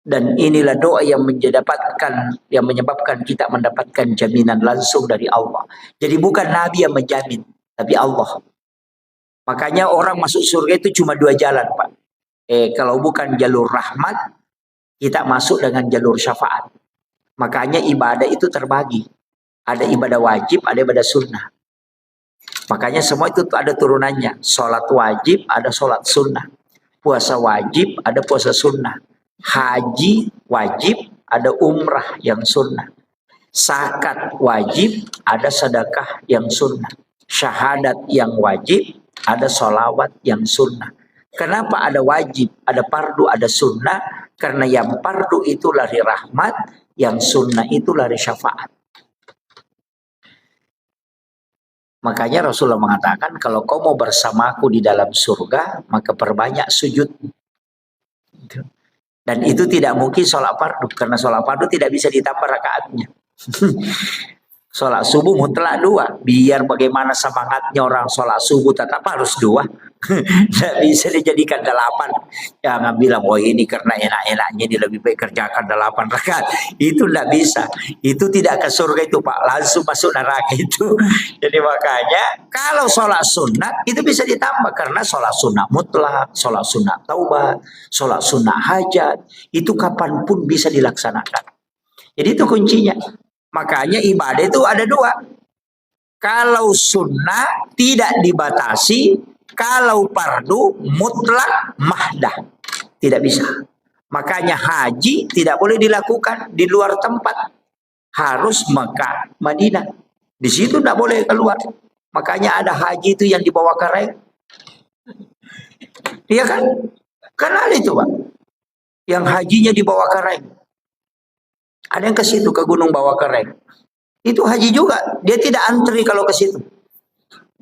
Dan inilah doa yang menyebabkan kita mendapatkan jaminan langsung dari Allah. Jadi bukan Nabi yang menjamin, tapi Allah. Makanya orang masuk surga itu cuma 2 jalan, Pak. Kalau bukan jalur rahmat, kita masuk dengan jalur syafaat. Makanya ibadah itu terbagi. Ada ibadah wajib, ada ibadah sunnah. Makanya semua itu ada turunannya. Sholat wajib, ada sholat sunnah. Puasa wajib, ada puasa sunnah. Haji wajib, ada umrah yang sunnah. Zakat wajib, ada sedekah yang sunnah. Syahadat yang wajib, ada sholawat yang sunnah. Kenapa ada wajib, ada fardu, ada sunnah? Karena yang fardu itu lari rahmat, yang sunnah itu lari syafaat. Makanya Rasulullah mengatakan, kalau kau mau bersamaku di dalam surga, maka perbanyak sujud. Dan itu tidak mungkin sholat fardu, karena sholat fardu tidak bisa ditambah rakaatnya. Sholat subuh mutlak 2. Biar bagaimana semangatnya orang sholat subuh tetap harus 2. Tidak bisa dijadikan 8. Jangan bilang, oh ini karena enak-enaknya ini lebih baik kerjakan 8 rakaat. Itu tidak bisa. Itu tidak ke surga itu Pak. Langsung masuk neraka itu. Jadi makanya kalau sholat sunnah itu bisa ditambah. Karena sholat sunnah mutlak, sholat sunnah taubat, sholat sunnah hajat. Itu kapanpun bisa dilaksanakan. Jadi itu kuncinya. Makanya ibadah itu ada 2. Kalau sunnah tidak dibatasi, kalau fardu mutlak mahdah. Tidak bisa. Makanya haji tidak boleh dilakukan di luar tempat. Harus Mekah, Madinah. Di situ tidak boleh keluar. Makanya ada haji itu yang dibawa kereng. Iya kan? Kenal itu Pak. Yang hajinya dibawa kereng. Ada yang ke situ ke gunung bawa kereng. Itu haji juga. Dia tidak antri kalau ke situ.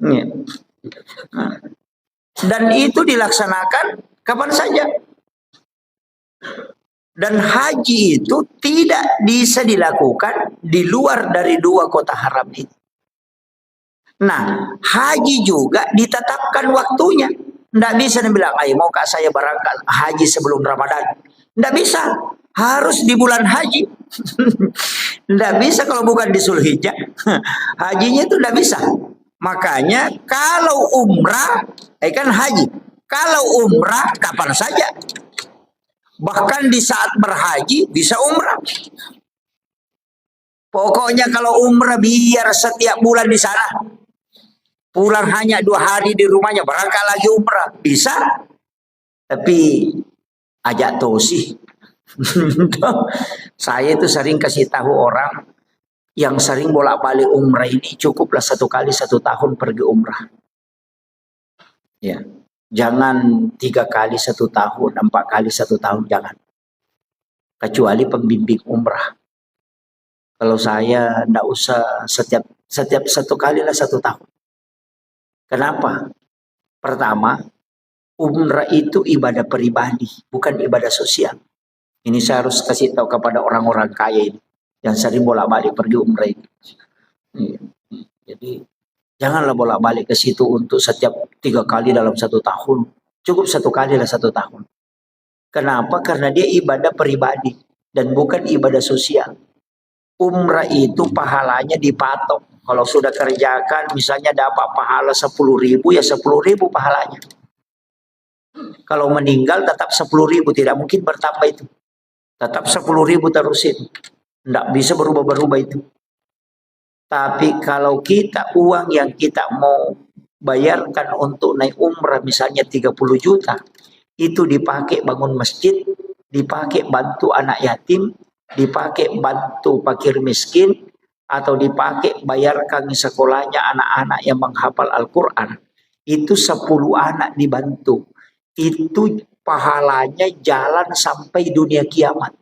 Ya. Dan itu dilaksanakan kapan saja. Dan haji itu tidak bisa dilakukan di luar dari 2 kota haram itu. Nah, haji juga ditetapkan waktunya. Tidak bisa dibilang, ayo mau kak saya berangkat haji sebelum Ramadan. Tidak bisa. Harus di bulan haji. Tidak bisa kalau bukan di Zulhijjah. Hajinya itu tidak bisa. Makanya kalau umrah, kan haji. Kalau umrah kapan saja. Bahkan di saat berhaji bisa umrah. Pokoknya kalau umrah biar setiap bulan di sana. Pulang hanya 2 hari di rumahnya, berangkat lagi umrah. Bisa. Tapi ajak tosi. Saya itu sering kasih tahu orang yang sering bolak-balik umrah ini, cukuplah 1 kali 1 tahun pergi umrah. Ya, jangan 3 kali 1 tahun, 4 kali 1 tahun, jangan. Kecuali pembimbing umrah. Kalau saya tidak usah setiap 1 kali lah 1 tahun. Kenapa? Pertama, umrah itu ibadah pribadi, bukan ibadah sosial. Ini saya harus kasih tahu kepada orang-orang kaya ini yang sering bolak-balik pergi umrah ini. Jadi Janganlah bolak-balik ke situ untuk setiap 3 kali dalam 1 tahun. Cukup 1 kali dalam 1 tahun. Kenapa? Karena dia ibadah pribadi dan bukan ibadah sosial. Umrah itu pahalanya dipatok. Kalau sudah kerjakan misalnya dapat pahala 10.000, ya 10.000 pahalanya. Kalau meninggal tetap 10.000, tidak mungkin bertambah itu. Tetap 10.000 terusin. Tidak bisa berubah-berubah itu. Tapi kalau kita uang yang kita mau bayarkan untuk naik umrah misalnya 30 juta, itu dipakai bangun masjid, dipakai bantu anak yatim, dipakai bantu fakir miskin, atau dipakai bayarkan sekolahnya anak-anak yang menghafal Al-Quran. Itu 10 anak dibantu. Itu pahalanya jalan sampai dunia kiamat.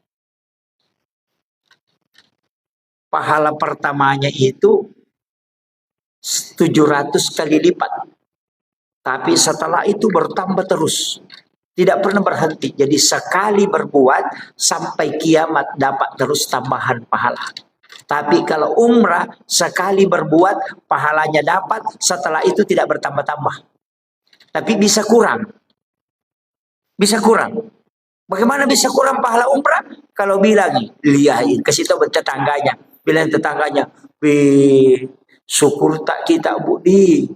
Pahala pertamanya itu 700 kali lipat. Tapi setelah itu bertambah terus. Tidak pernah berhenti. Jadi sekali berbuat sampai kiamat dapat terus tambahan pahala. Tapi kalau umrah sekali berbuat pahalanya dapat, setelah itu tidak bertambah-tambah. Tapi bisa kurang. Bisa kurang. Bagaimana bisa kurang pahala umrah? Kalau bilang, lihat, kasih tahu tetangganya. Bilang tetangganya, syukur tak kita Budi.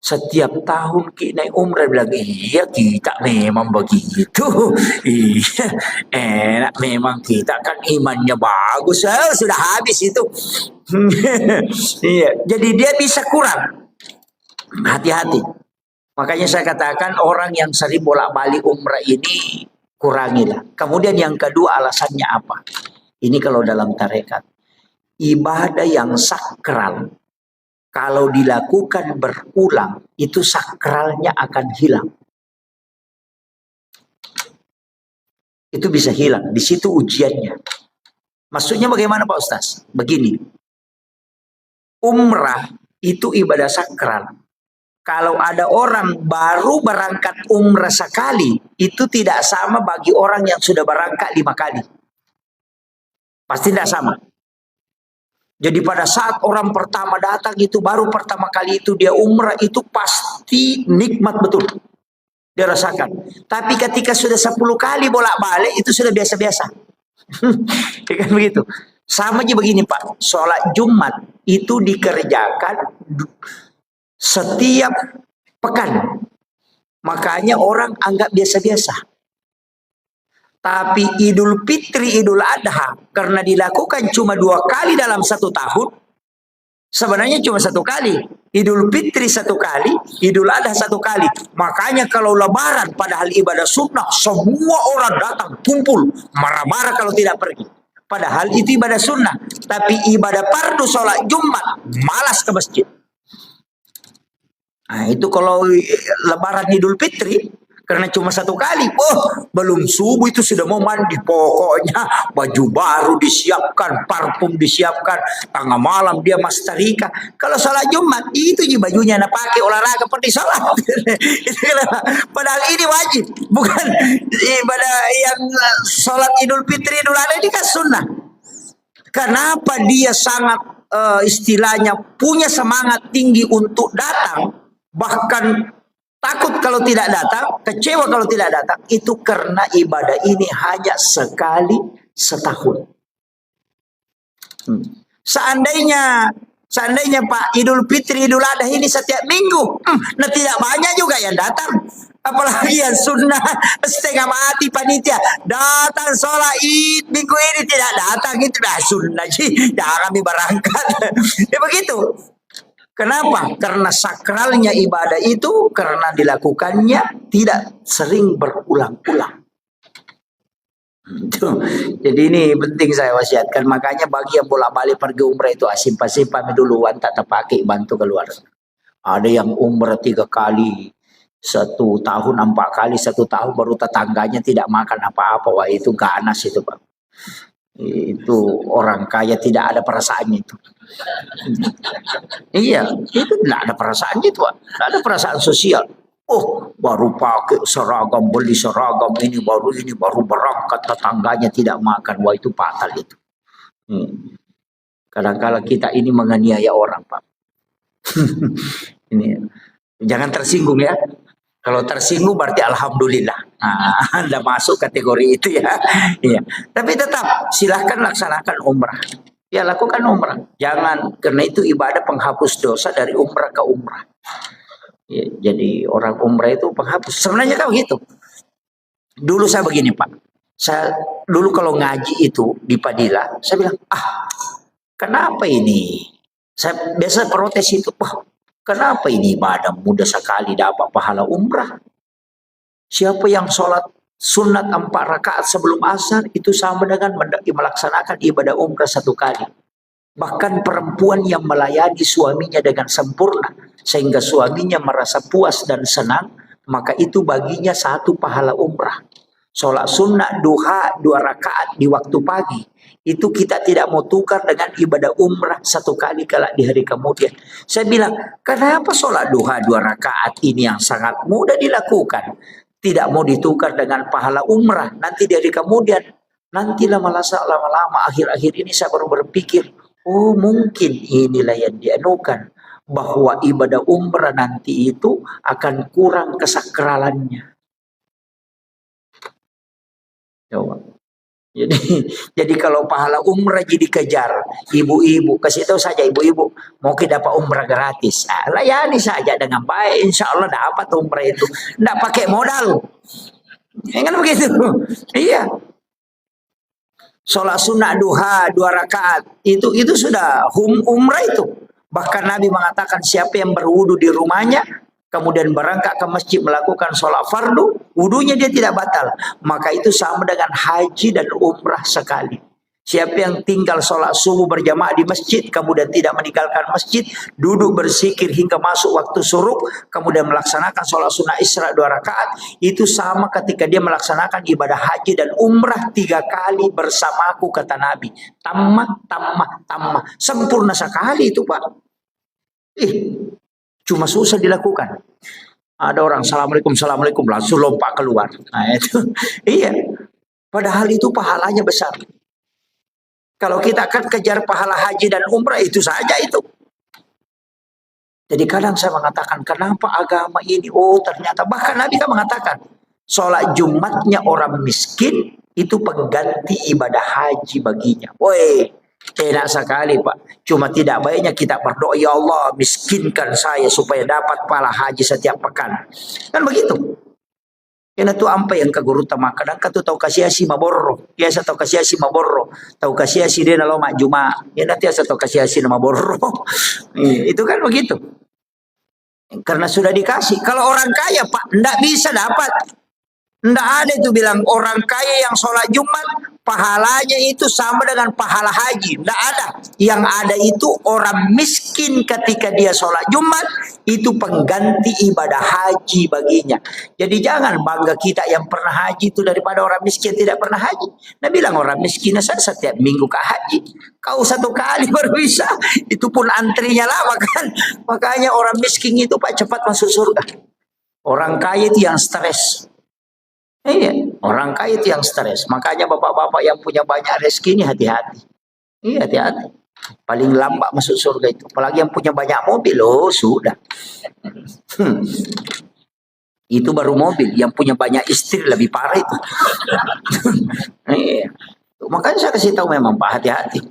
Setiap tahun kita naik umrah, bilang, iya kita memang begitu. Iya, enak memang kita kan imannya bagus. Sudah habis itu. Iya, jadi dia bisa kurang. Hati-hati. Makanya saya katakan orang yang sering bolak-balik umrah ini kurangilah. Kemudian yang kedua alasannya apa? Ini kalau dalam tarekat. Ibadah yang sakral. Kalau dilakukan berulang, itu sakralnya akan hilang. Itu bisa hilang. Di situ ujiannya. Maksudnya bagaimana Pak Ustaz? Begini. Umrah itu ibadah sakral. Kalau ada orang baru berangkat umrah sekali, itu tidak sama bagi orang yang sudah berangkat 5 kali. Pasti tidak sama. Jadi pada saat orang pertama datang itu, baru pertama kali itu dia umrah, itu pasti nikmat betul. Dia rasakan. Tapi ketika sudah 10 kali bolak-balik, itu sudah biasa-biasa. Kan begitu. Sama aja begini Pak, sholat Jumat itu dikerjakan setiap pekan. Makanya orang anggap biasa-biasa. Tapi Idul Fitri, Idul Adha, karena dilakukan cuma 2 kali dalam 1 tahun, sebenarnya cuma 1 kali. Idul Fitri 1 kali, Idul Adha 1 kali. Makanya kalau Lebaran, padahal ibadah sunnah, semua orang datang kumpul, marah-marah kalau tidak pergi. Padahal itu ibadah sunnah. Tapi ibadah fardu sholat Jumat, malas ke masjid. Nah, itu kalau Lebaran Idul Fitri, karena cuma 1 kali, belum subuh itu sudah mau mandi. Pokoknya baju baru disiapkan, parfum disiapkan, tengah malam dia mastarika. Kalau sholat Jumat, itu bajunya nak pakai olahraga seperti sholat. Padahal ini wajib, bukan ibadah yang sholat Idul Fitri, Idul Adha ini kan sunnah. Kenapa dia sangat istilahnya punya semangat tinggi untuk datang, bahkan takut kalau tidak datang, kecewa kalau tidak datang, itu karena ibadah ini hanya sekali setahun. Seandainya Pak Idul Fitri, Idul Adha ini setiap minggu, nah tidak banyak juga yang datang. Apalagi yang sunnah setengah mati panitia datang sholat id minggu ini tidak datang, itu dah sunnah sih, jangan kami berangkat. Ya begitu. Kenapa? Karena sakralnya ibadah itu karena dilakukannya tidak sering berulang-ulang. Jadi ini penting saya wasiatkan. Makanya bagi yang bolak-balik pergi umrah itu simpan-simpan duluan, tak terpakai, bantu keluar. Ada yang umrah 3 kali 1 tahun, 4 kali 1 tahun, baru tetangganya tidak makan apa-apa. Wah, itu ganas itu Pak. Itu orang kaya tidak ada perasaannya itu. Iya, itu tidak ada perasaannya itu Pak. Tidak ada perasaan sosial. Baru pakai seragam, beli seragam ini, baru berangkat, tetangganya tidak makan. Wah, itu fatal itu. Kadang-kadang kita ini menganiaya orang Pak. Ini jangan tersinggung ya. Kalau tersinggung berarti alhamdulillah. Nah, Anda masuk kategori itu ya. Iya. Tapi tetap silahkan laksanakan umrah. Ya lakukan umrah. Jangan, karena itu ibadah penghapus dosa dari umrah ke umrah. Ya, jadi orang umrah itu penghapus. Sebenarnya kan begitu. Dulu saya begini Pak. Saya dulu kalau ngaji itu di Padilla, saya bilang, kenapa ini? Saya biasa protes itu, kenapa ini ibadah mudah sekali dapat pahala umrah? Siapa yang sholat sunat 4 rakaat sebelum asar itu sama dengan melaksanakan ibadah umrah 1 kali. Bahkan perempuan yang melayani suaminya dengan sempurna sehingga suaminya merasa puas dan senang, maka itu baginya 1 pahala umrah. Sholat sunnah duha 2 rakaat di waktu pagi itu kita tidak mau tukar dengan ibadah umrah 1 kali kelak di hari kemudian. Saya bilang, kenapa sholat duha 2 rakaat ini yang sangat mudah dilakukan tidak mau ditukar dengan pahala umrah nanti di hari kemudian? Nanti lama-lama akhir-akhir ini saya baru berpikir, oh mungkin inilah yang dianukan, bahwa ibadah umrah nanti itu akan kurang kesakralannya. Jadi kalau pahala umrah jadi kejar, ibu-ibu kasih tahu saja ibu-ibu mau kita dapat umrah gratis, layani saja dengan baik, insya Allah dapat umrah itu, tidak pakai modal, kan begitu, iya. Sholat sunnah duha 2 rakaat itu sudah umrah itu. Bahkan Nabi mengatakan siapa yang berwudu di rumahnya kemudian berangkat ke masjid melakukan sholat fardu, wudunya dia tidak batal, maka itu sama dengan haji dan umrah sekali. Siapa yang tinggal sholat subuh berjamaah di masjid, kemudian tidak meninggalkan masjid, duduk berzikir hingga masuk waktu syuruk, kemudian melaksanakan sholat sunnah isra 2 rakaat, itu sama ketika dia melaksanakan ibadah haji dan umrah 3 kali bersamaku, kata Nabi. Tamat. Sempurna sekali itu Pak. Cuma susah dilakukan. Ada orang assalamualaikum langsung lompat keluar. Nah itu, iya. Padahal itu pahalanya besar. Kalau kita akan kejar pahala haji dan umrah itu saja itu. Jadi kadang saya mengatakan, kenapa agama ini? Oh ternyata bahkan Nabi kan mengatakan, sholat Jumatnya orang miskin itu pengganti ibadah haji baginya. Woi, enak sekali Pak. Cuma tidak baiknya kita berdoa, ya Allah miskinkan saya supaya dapat pahala haji setiap pekan. Kan begitu. Kena tu ampa yang kaguru tama kadang katu tau kasiasi maborro. Biasa tau kasiasi maborro. Tau kasiasi dia nalo mak juma. Ya nanti asa tau kasiasi nama borro. Itu kan begitu. Karena sudah dikasih. Kalau orang kaya Pak, ndak bisa dapat. Ndak ada itu bilang orang kaya yang sholat Jumat pahalanya itu sama dengan pahala haji. Ndak ada. Yang ada itu orang miskin ketika dia sholat Jumat itu pengganti ibadah haji baginya. Jadi jangan bangga kita yang pernah haji itu daripada orang miskin tidak pernah haji. Nah bilang orang miskin saya setiap minggu ke haji. Kau 1 kali baru bisa. Itu pun antrinya lama kan. Makanya orang miskin itu Pak cepat masuk surga. Orang kaya itu yang stres. Iya, orang kaya itu yang stres. Makanya bapak-bapak yang punya banyak rezeki ini hati-hati. Iya, hati-hati. Paling lambat masuk surga itu. Apalagi yang punya banyak mobil, oh sudah. Itu baru mobil. Yang punya banyak istri lebih parah itu. Iya. Makanya saya kasih tahu memang Pak, hati-hati.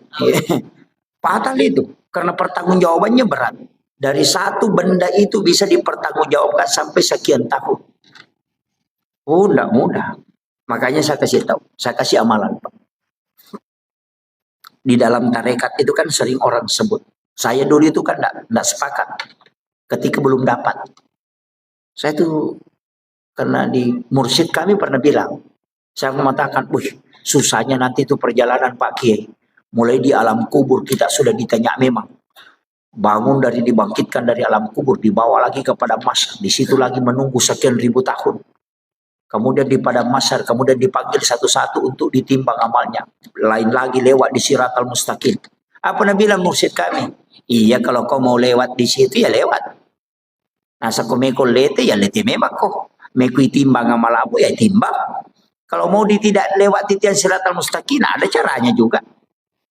Fatal itu. Karena pertanggungjawabannya berat. Dari 1 benda itu bisa dipertanggungjawabkan sampai sekian tahun. Oh, enggak mudah. Makanya saya kasih tahu, saya kasih amalan Pak. Di dalam tarekat itu kan sering orang sebut. Saya dulu itu kan enggak sepakat ketika belum dapat. Saya tuh karena di mursyid kami pernah bilang, saya mengatakan, susahnya nanti itu perjalanan Pak Kiai. Mulai di alam kubur kita sudah ditanya memang. Bangun dari dibangkitkan dari alam kubur, dibawa lagi kepada mahsyar. Di situ lagi menunggu sekian ribu tahun. Kemudian di padang mahsyar, kemudian dipanggil satu-satu untuk ditimbang amalnya. Lain lagi lewat di Siratal Mustaqim. Apa Nabi bilang mursyid kami? Iya kalau kau mau lewat di situ ya lewat. Nasa kau meko lete ya lete memang kok. Meku timbang amal abu ya timbang. Kalau mau tidak lewat titian Siratal Mustaqim ada caranya juga.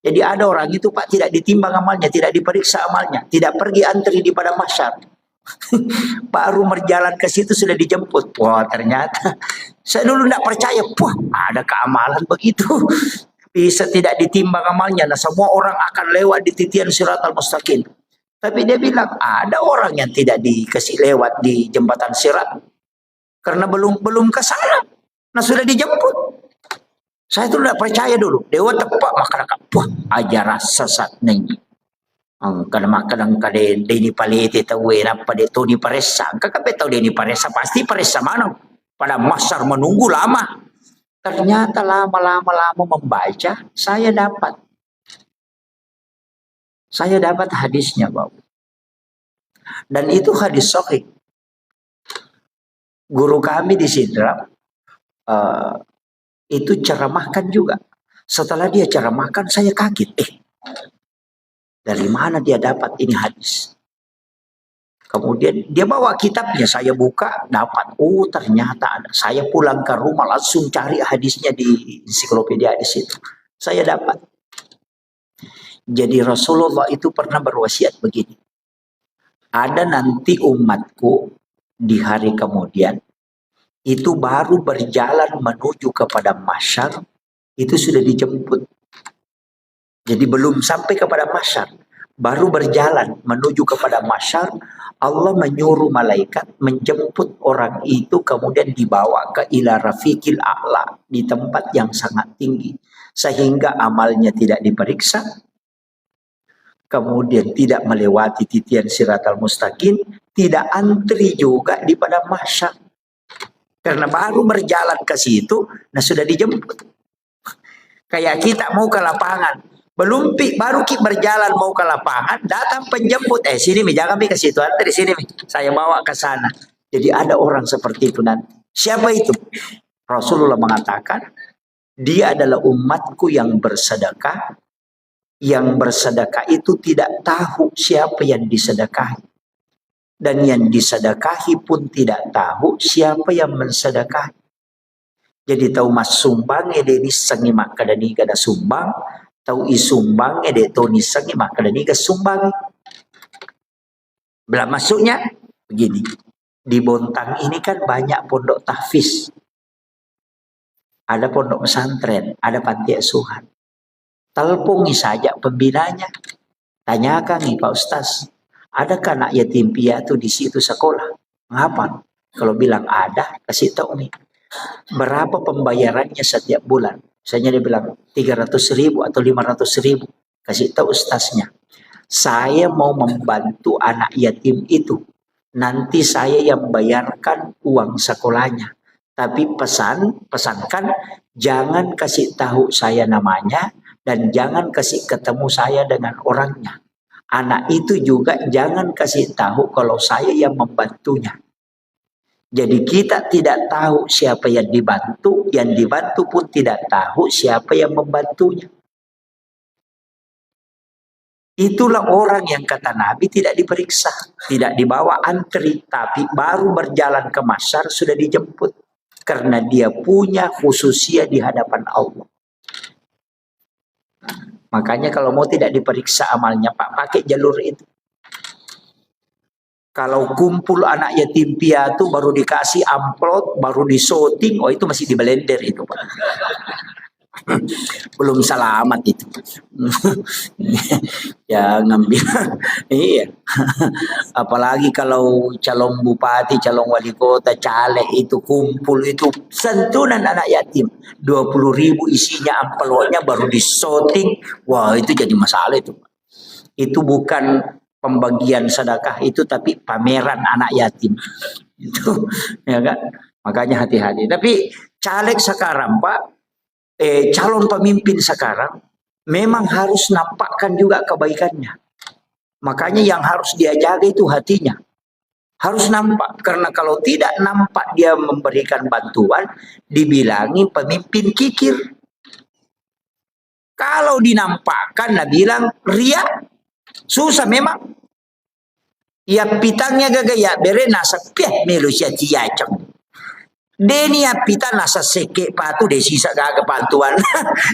Jadi ada orang itu Pak tidak ditimbang amalnya, tidak diperiksa amalnya, tidak pergi antri di padang mahsyar. Baru berjalan ke situ sudah dijemput. Wah ternyata saya dulu tidak percaya. Wah ada keamalan begitu. Bisa tidak ditimbang amalnya. Nah semua orang akan lewat di titian Siratal Mustaqim. Tapi dia bilang ada orang yang tidak dikasih lewat di jembatan Sirat karena belum ke sana. Nah sudah dijemput. Saya itu tidak percaya dulu. Dewa tepat masyarakat. Wah ajaran sesat nih. Kadang-kadang kade Deni Palete tahu apa dia tahu di Paresa. Kakak tahu Deni Paresa pasti Paresa mana? Pada masar menunggu lama. Ternyata lama membaca saya dapat hadisnya, Bapak. Dan itu hadis sahih. Guru kami di Sidrap itu ceramahkan juga. Setelah dia ceramahkan saya kaget. Dari mana dia dapat ini hadis? Kemudian dia bawa kitabnya, saya buka, dapat. Oh ternyata ada. Saya pulang ke rumah langsung cari hadisnya di ensiklopedia hadis itu. Saya dapat. Jadi Rasulullah itu pernah berwasiat begini. Ada nanti umatku di hari kemudian itu baru berjalan menuju kepada mahsyar itu sudah dijemput. Jadi belum sampai kepada mahsyar, baru berjalan menuju kepada mahsyar, Allah menyuruh malaikat menjemput orang itu kemudian dibawa ke ila rafiqil a'la, di tempat yang sangat tinggi sehingga amalnya tidak diperiksa, kemudian tidak melewati titian Siratal Mustaqim, tidak antri juga di pada mahsyar. Karena baru berjalan ke situ, nah sudah dijemput. Kayak kita mau ke lapangan, baru kita berjalan mau ke lapangan, datang penjemput, sini mi, jangan mi ke situ, antri sini mi, saya bawa ke sana. Jadi ada orang seperti itu nanti. Siapa itu? Rasulullah mengatakan, dia adalah umatku yang bersedekah. Yang bersedekah itu tidak tahu siapa yang disedekahi. Dan yang disedekahi pun tidak tahu siapa yang mensedekahi. Jadi tahu mas sumbang ede ni sangi makadani kada sumbang, tahu isumbang ede tahu ni sangi makadani kada sumbang. Belah masuknya begini. Di Bontang ini kan banyak pondok tahfiz. Ada pondok pesantren, ada panti asuhan. Telpongi saja pembinanya. Tanyakan nih Pak Ustaz, adakah anak yatim piatu di situ sekolah? Ngapa? Kalau bilang ada, kasih tahu nih. Berapa pembayarannya setiap bulan? Misalnya dia bilang 300.000 atau 500.000. Kasih tahu ustaznya. Saya mau membantu anak yatim itu. Nanti saya yang bayarkan uang sekolahnya. Tapi pesankan jangan kasih tahu saya namanya dan jangan kasih ketemu saya dengan orangnya. Anak itu juga jangan kasih tahu kalau saya yang membantunya. Jadi kita tidak tahu siapa yang dibantu pun tidak tahu siapa yang membantunya. Itulah orang yang kata Nabi tidak diperiksa, tidak dibawa antri, tapi baru berjalan ke mahsyar sudah dijemput. Karena dia punya khususia di hadapan Allah. Makanya kalau mau tidak diperiksa amalnya Pak, pakai jalur itu. Kalau kumpul anak yatim piatu baru dikasih amplop, baru disorting, oh itu masih di blender itu Pak. Belum selamat itu. Ya ngambil. Iya. Apalagi kalau calon bupati, calon wali kota, caleg itu kumpul itu santunan anak yatim. 20.000 isinya amplopnya baru disorting. Wah itu jadi masalah itu. Itu bukan pembagian sedekah itu tapi pameran anak yatim. Itu ya kan? Makanya hati-hati. Tapi caleg sekarang Pak, calon pemimpin sekarang memang harus nampakkan juga kebaikannya. Makanya yang harus dia jaga itu hatinya. Harus nampak. Karena kalau tidak nampak dia memberikan bantuan, dibilangi pemimpin kikir. Kalau dinampakkan, nah bilang ria, susah memang. Ya pitangnya gagaya, bere nasa piah melusia tiacang. Deni ya pita nasa seke patu de sisa gaga bantuan.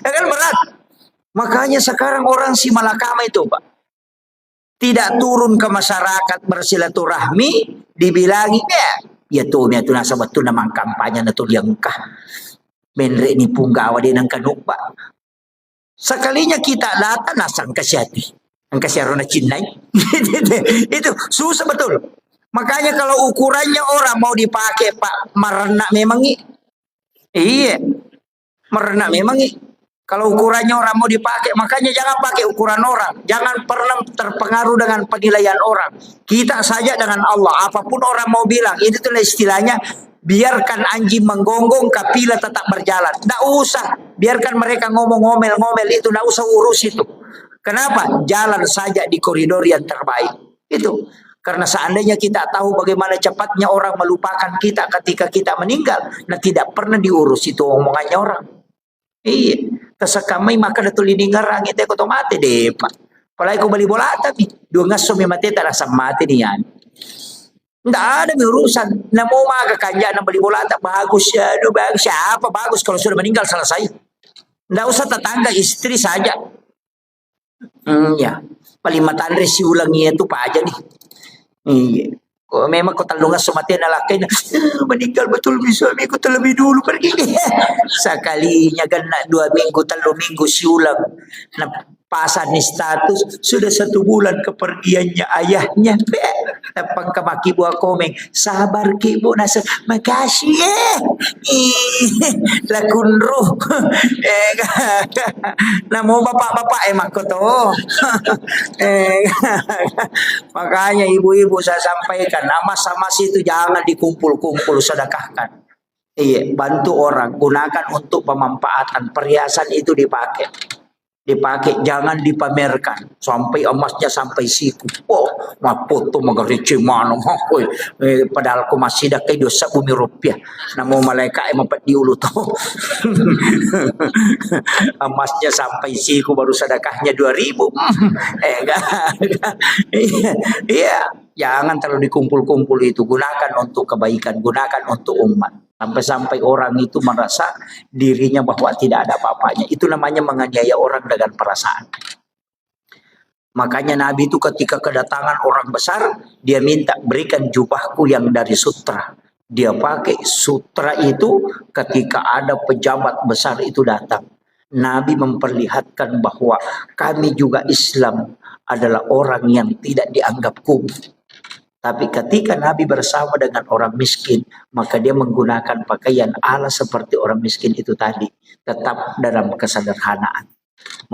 Ya kan berat. Makanya sekarang orang si Malakama itu Pak, tidak turun ke masyarakat bersilaturahmi, dibilangi ya tuh nasa betul namang kampanye na tuh yang kah menre ni punggawa din ang kanukba. Sekalinya kita datang nasang kasyati, ang kasyaro na Chinay. Itu susah betul. Makanya kalau ukurannya orang mau dipakai Pak, merena memang iya, merena memang kalau ukurannya orang mau dipakai, makanya jangan pakai ukuran orang. Jangan pernah terpengaruh dengan penilaian orang. Kita saja dengan Allah. Apapun orang mau bilang, itu tuh istilahnya, biarkan anjing menggonggong, kapila tetap berjalan. Tidak usah. Biarkan mereka ngomel-ngomel itu. Tidak usah urus itu. Kenapa? Jalan saja di koridor yang terbaik. Itu. Karena seandainya kita tahu bagaimana cepatnya orang melupakan kita ketika kita meninggal. Nah tidak pernah diurus itu omongannya orang. Iya. Kasakamay maka natuli ni ngarang ite ko tomate de pa. Palay ko bali bola tapi dua ngaso may mati tala sa mati niyan. Nggak ada urusan. Na mo kanya ng bali bola bagus ya, bagus siapa bagus kalau sudah meninggal selesai. Nggak usah tetangga istri saja. Ya. Palimatan resi ulang itu pa aja nih. Iya. Kung memang ko talungan sumati na laki na meninggal betul suami ko terlebih dulu pergi. Sekalinya kena 2 minggu 3 minggu siulang na pasan ni status sudah 1 bulan kepergiannya ayahnya. Tapang kamaki buah komeng sabar ki bu nasa makasih lakunro namo bapak-bapak emak ko to. Makanya ibu-ibu saya sampaikan mas-mas itu jangan dikumpul-kumpul, sedekahkan. Iya, bantu orang, gunakan untuk pemanfaatan. Perhiasan itu dipakai, jangan dipamerkan sampai emasnya sampai siku. Oh, mapoto magarici mano makoy. Padahal ko masih dah kay dosa bumi rupiah. Namo malaikat mapat diulo to. Emasnya sampai siku baru sedekahnya 2.000. Iya, jangan terlalu dikumpul-kumpul itu. Gunakan untuk kebaikan, gunakan untuk umat. Sampai-sampai orang itu merasa dirinya bahwa tidak ada apa-apanya. Itu namanya menganiaya orang dengan perasaan. Makanya Nabi itu ketika kedatangan orang besar, dia minta berikan jubahku yang dari sutra. Dia pakai sutra itu ketika ada pejabat besar itu datang. Nabi memperlihatkan bahwa kami juga Islam adalah orang yang tidak dianggap kumuh. Tapi ketika Nabi bersama dengan orang miskin, maka dia menggunakan pakaian ala seperti orang miskin itu tadi. Tetap dalam kesederhanaan.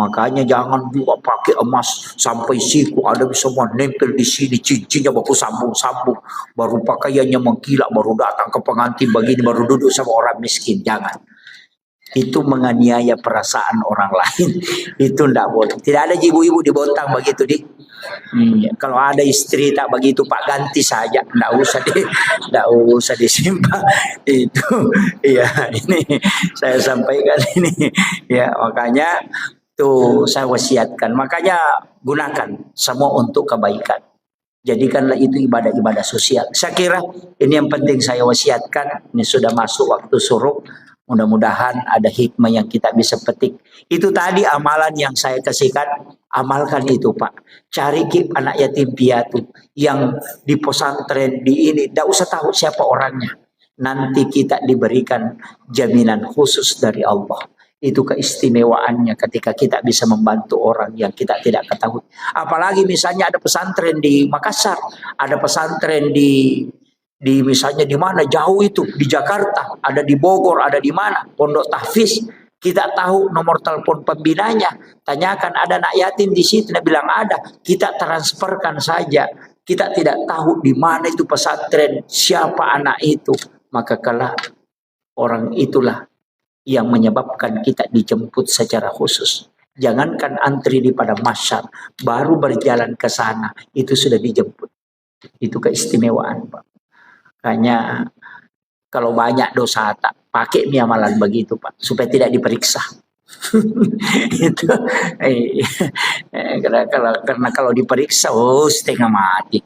Makanya jangan juga pakai emas sampai siku. Ada semua nempel di sini, cincinnya baku sambung-sambung. Baru pakaiannya mengkilap, baru datang ke pengantin begini, baru duduk sama orang miskin. Jangan. Itu menganiaya perasaan orang lain. Itu tidak boleh. Tidak ada ibu-ibu dibontang begitu di. Kalau ada istri tak begitu Pak, ganti saja, tidak usah disimpan. Itu ya, ini saya sampaikan ini ya, makanya tuh saya wasiatkan, makanya gunakan semua untuk kebaikan, jadikanlah itu ibadah-ibadah sosial. Saya kira ini yang penting saya wasiatkan. Ini sudah masuk waktu suruh, mudah-mudahan ada hikmah yang kita bisa petik. Itu tadi amalan yang saya kasihkan. Amalkan itu Pak. Cari anak yatim piatu yang di pesantren di ini. Tidak usah tahu siapa orangnya. Nanti kita diberikan jaminan khusus dari Allah. Itu keistimewaannya ketika kita bisa membantu orang yang kita tidak ketahui. Apalagi misalnya ada pesantren di Makassar. Ada pesantren di misalnya di mana jauh itu. Di Jakarta. Ada di Bogor. Ada di mana. Pondok Tahfiz. Kita tahu nomor telepon pembinanya. Tanyakan ada anak yatim di situ. Dia bilang ada. Kita transferkan saja. Kita tidak tahu di mana itu pesantren. Siapa anak itu. Maka kalau orang itulah yang menyebabkan kita dijemput secara khusus. Jangankan antri di pada masyar. Baru berjalan ke sana. Itu sudah dijemput. Itu keistimewaan Pak. Makanya kalau banyak dosa tak pakai amalan begitu Pak, supaya tidak diperiksa. Itu karena kalau diperiksa setengah mati.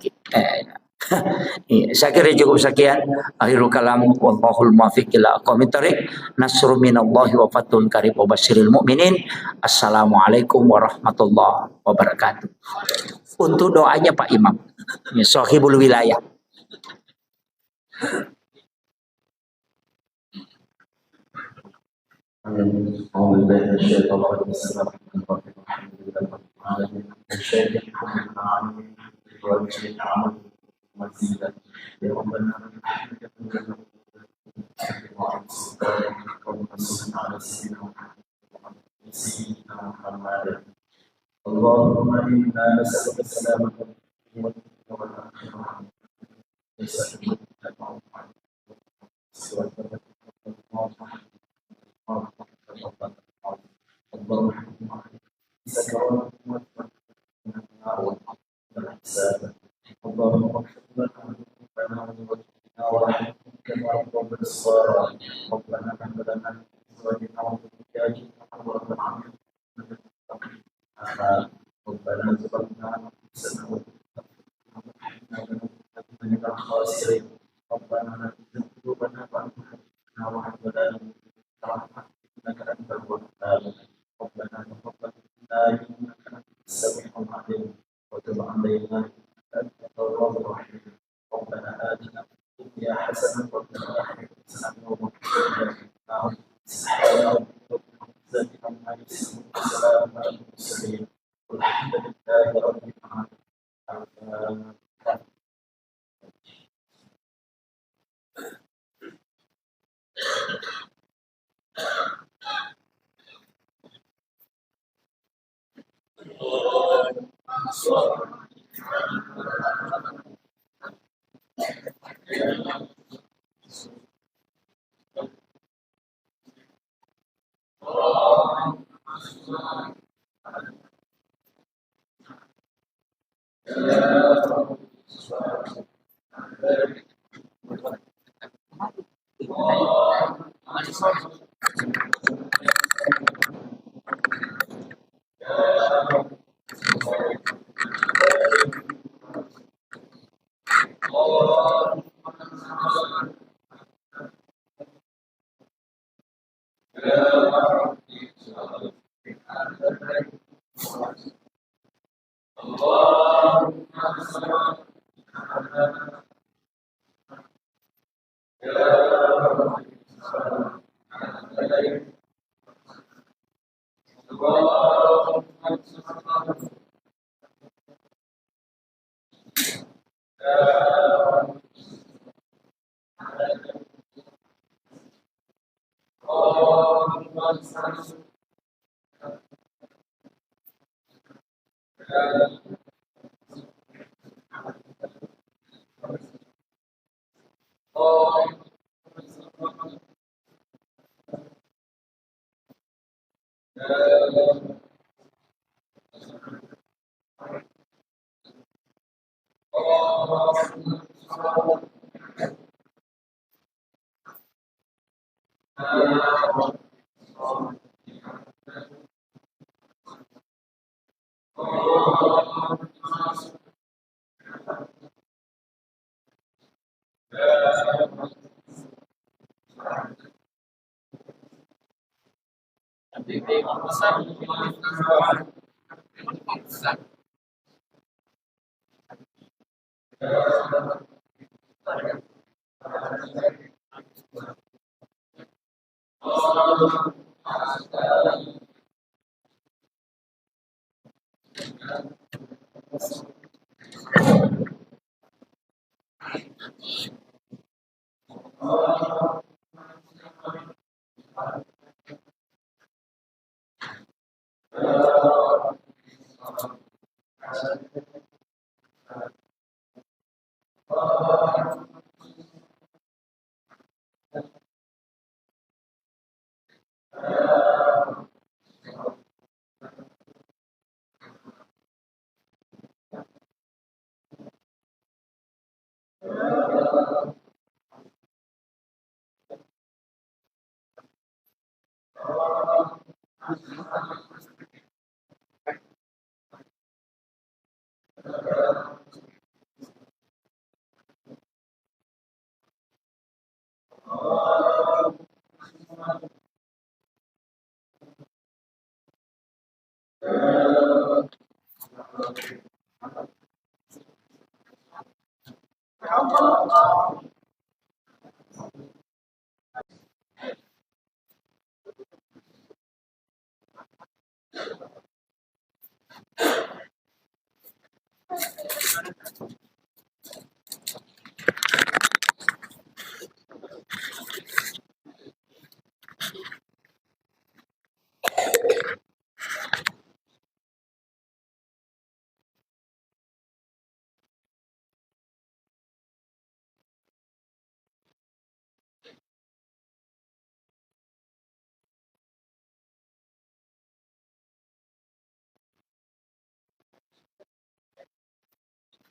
Saya kira cukup sekian. Akhirul kalam wallahul muwaffiq ila aqwamit thoriq. Nasrun minallahi wa fathun qarib wa basyiril mu'minin. Assalamualaikum warahmatullahi wabarakatuh. Untuk doanya Pak Imam. Ya, Sahibul wilayah. أعوذ بالله من الشيطان الرجيم بسم الله الرحمن الرحيم الحمد لله رب العالمين الشيخ محمد العالمين والشيخ عمرو مزيدا يا ربنا نحمدك على سيدنا محمد اللهم إنا نسألك السلامة والآخرة اللهم اغفر لنا ذنوبنا ورحمتنا كما ربنا بالصغار ربنا هب لنا من ازواجنا وذرياتنا قرة اعين ربنا ظلمنا انفسنا ونحن من الخاسرين ربنا لا تزغ قلوبنا بعد إذ هديتنا وهب لنا من لدنك رحمة انك انت الوهاب ربنا تقبل منا انك انت السميع العليم وتب علينا انك انت التواب الرحيم ربنا اتنا في الدنيا حسنه وفي الاخره حسنه وقنا عذاب النار سبحان ربك رب العزه عما يصفون وسلام على المرسلين والحمد لله رب العالمين.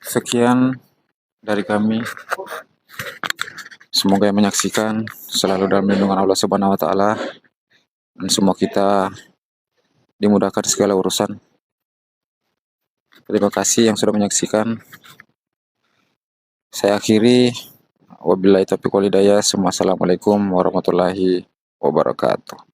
Sekian dari kami. Semoga yang menyaksikan selalu dalam lindungan Allah Subhanahu wa taala dan semua kita dimudahkan segala urusan. Terima kasih yang sudah menyaksikan. Saya akhiri. Wabillahi taufiq wal hidayah. Assalamualaikum warahmatullahi wabarakatuh.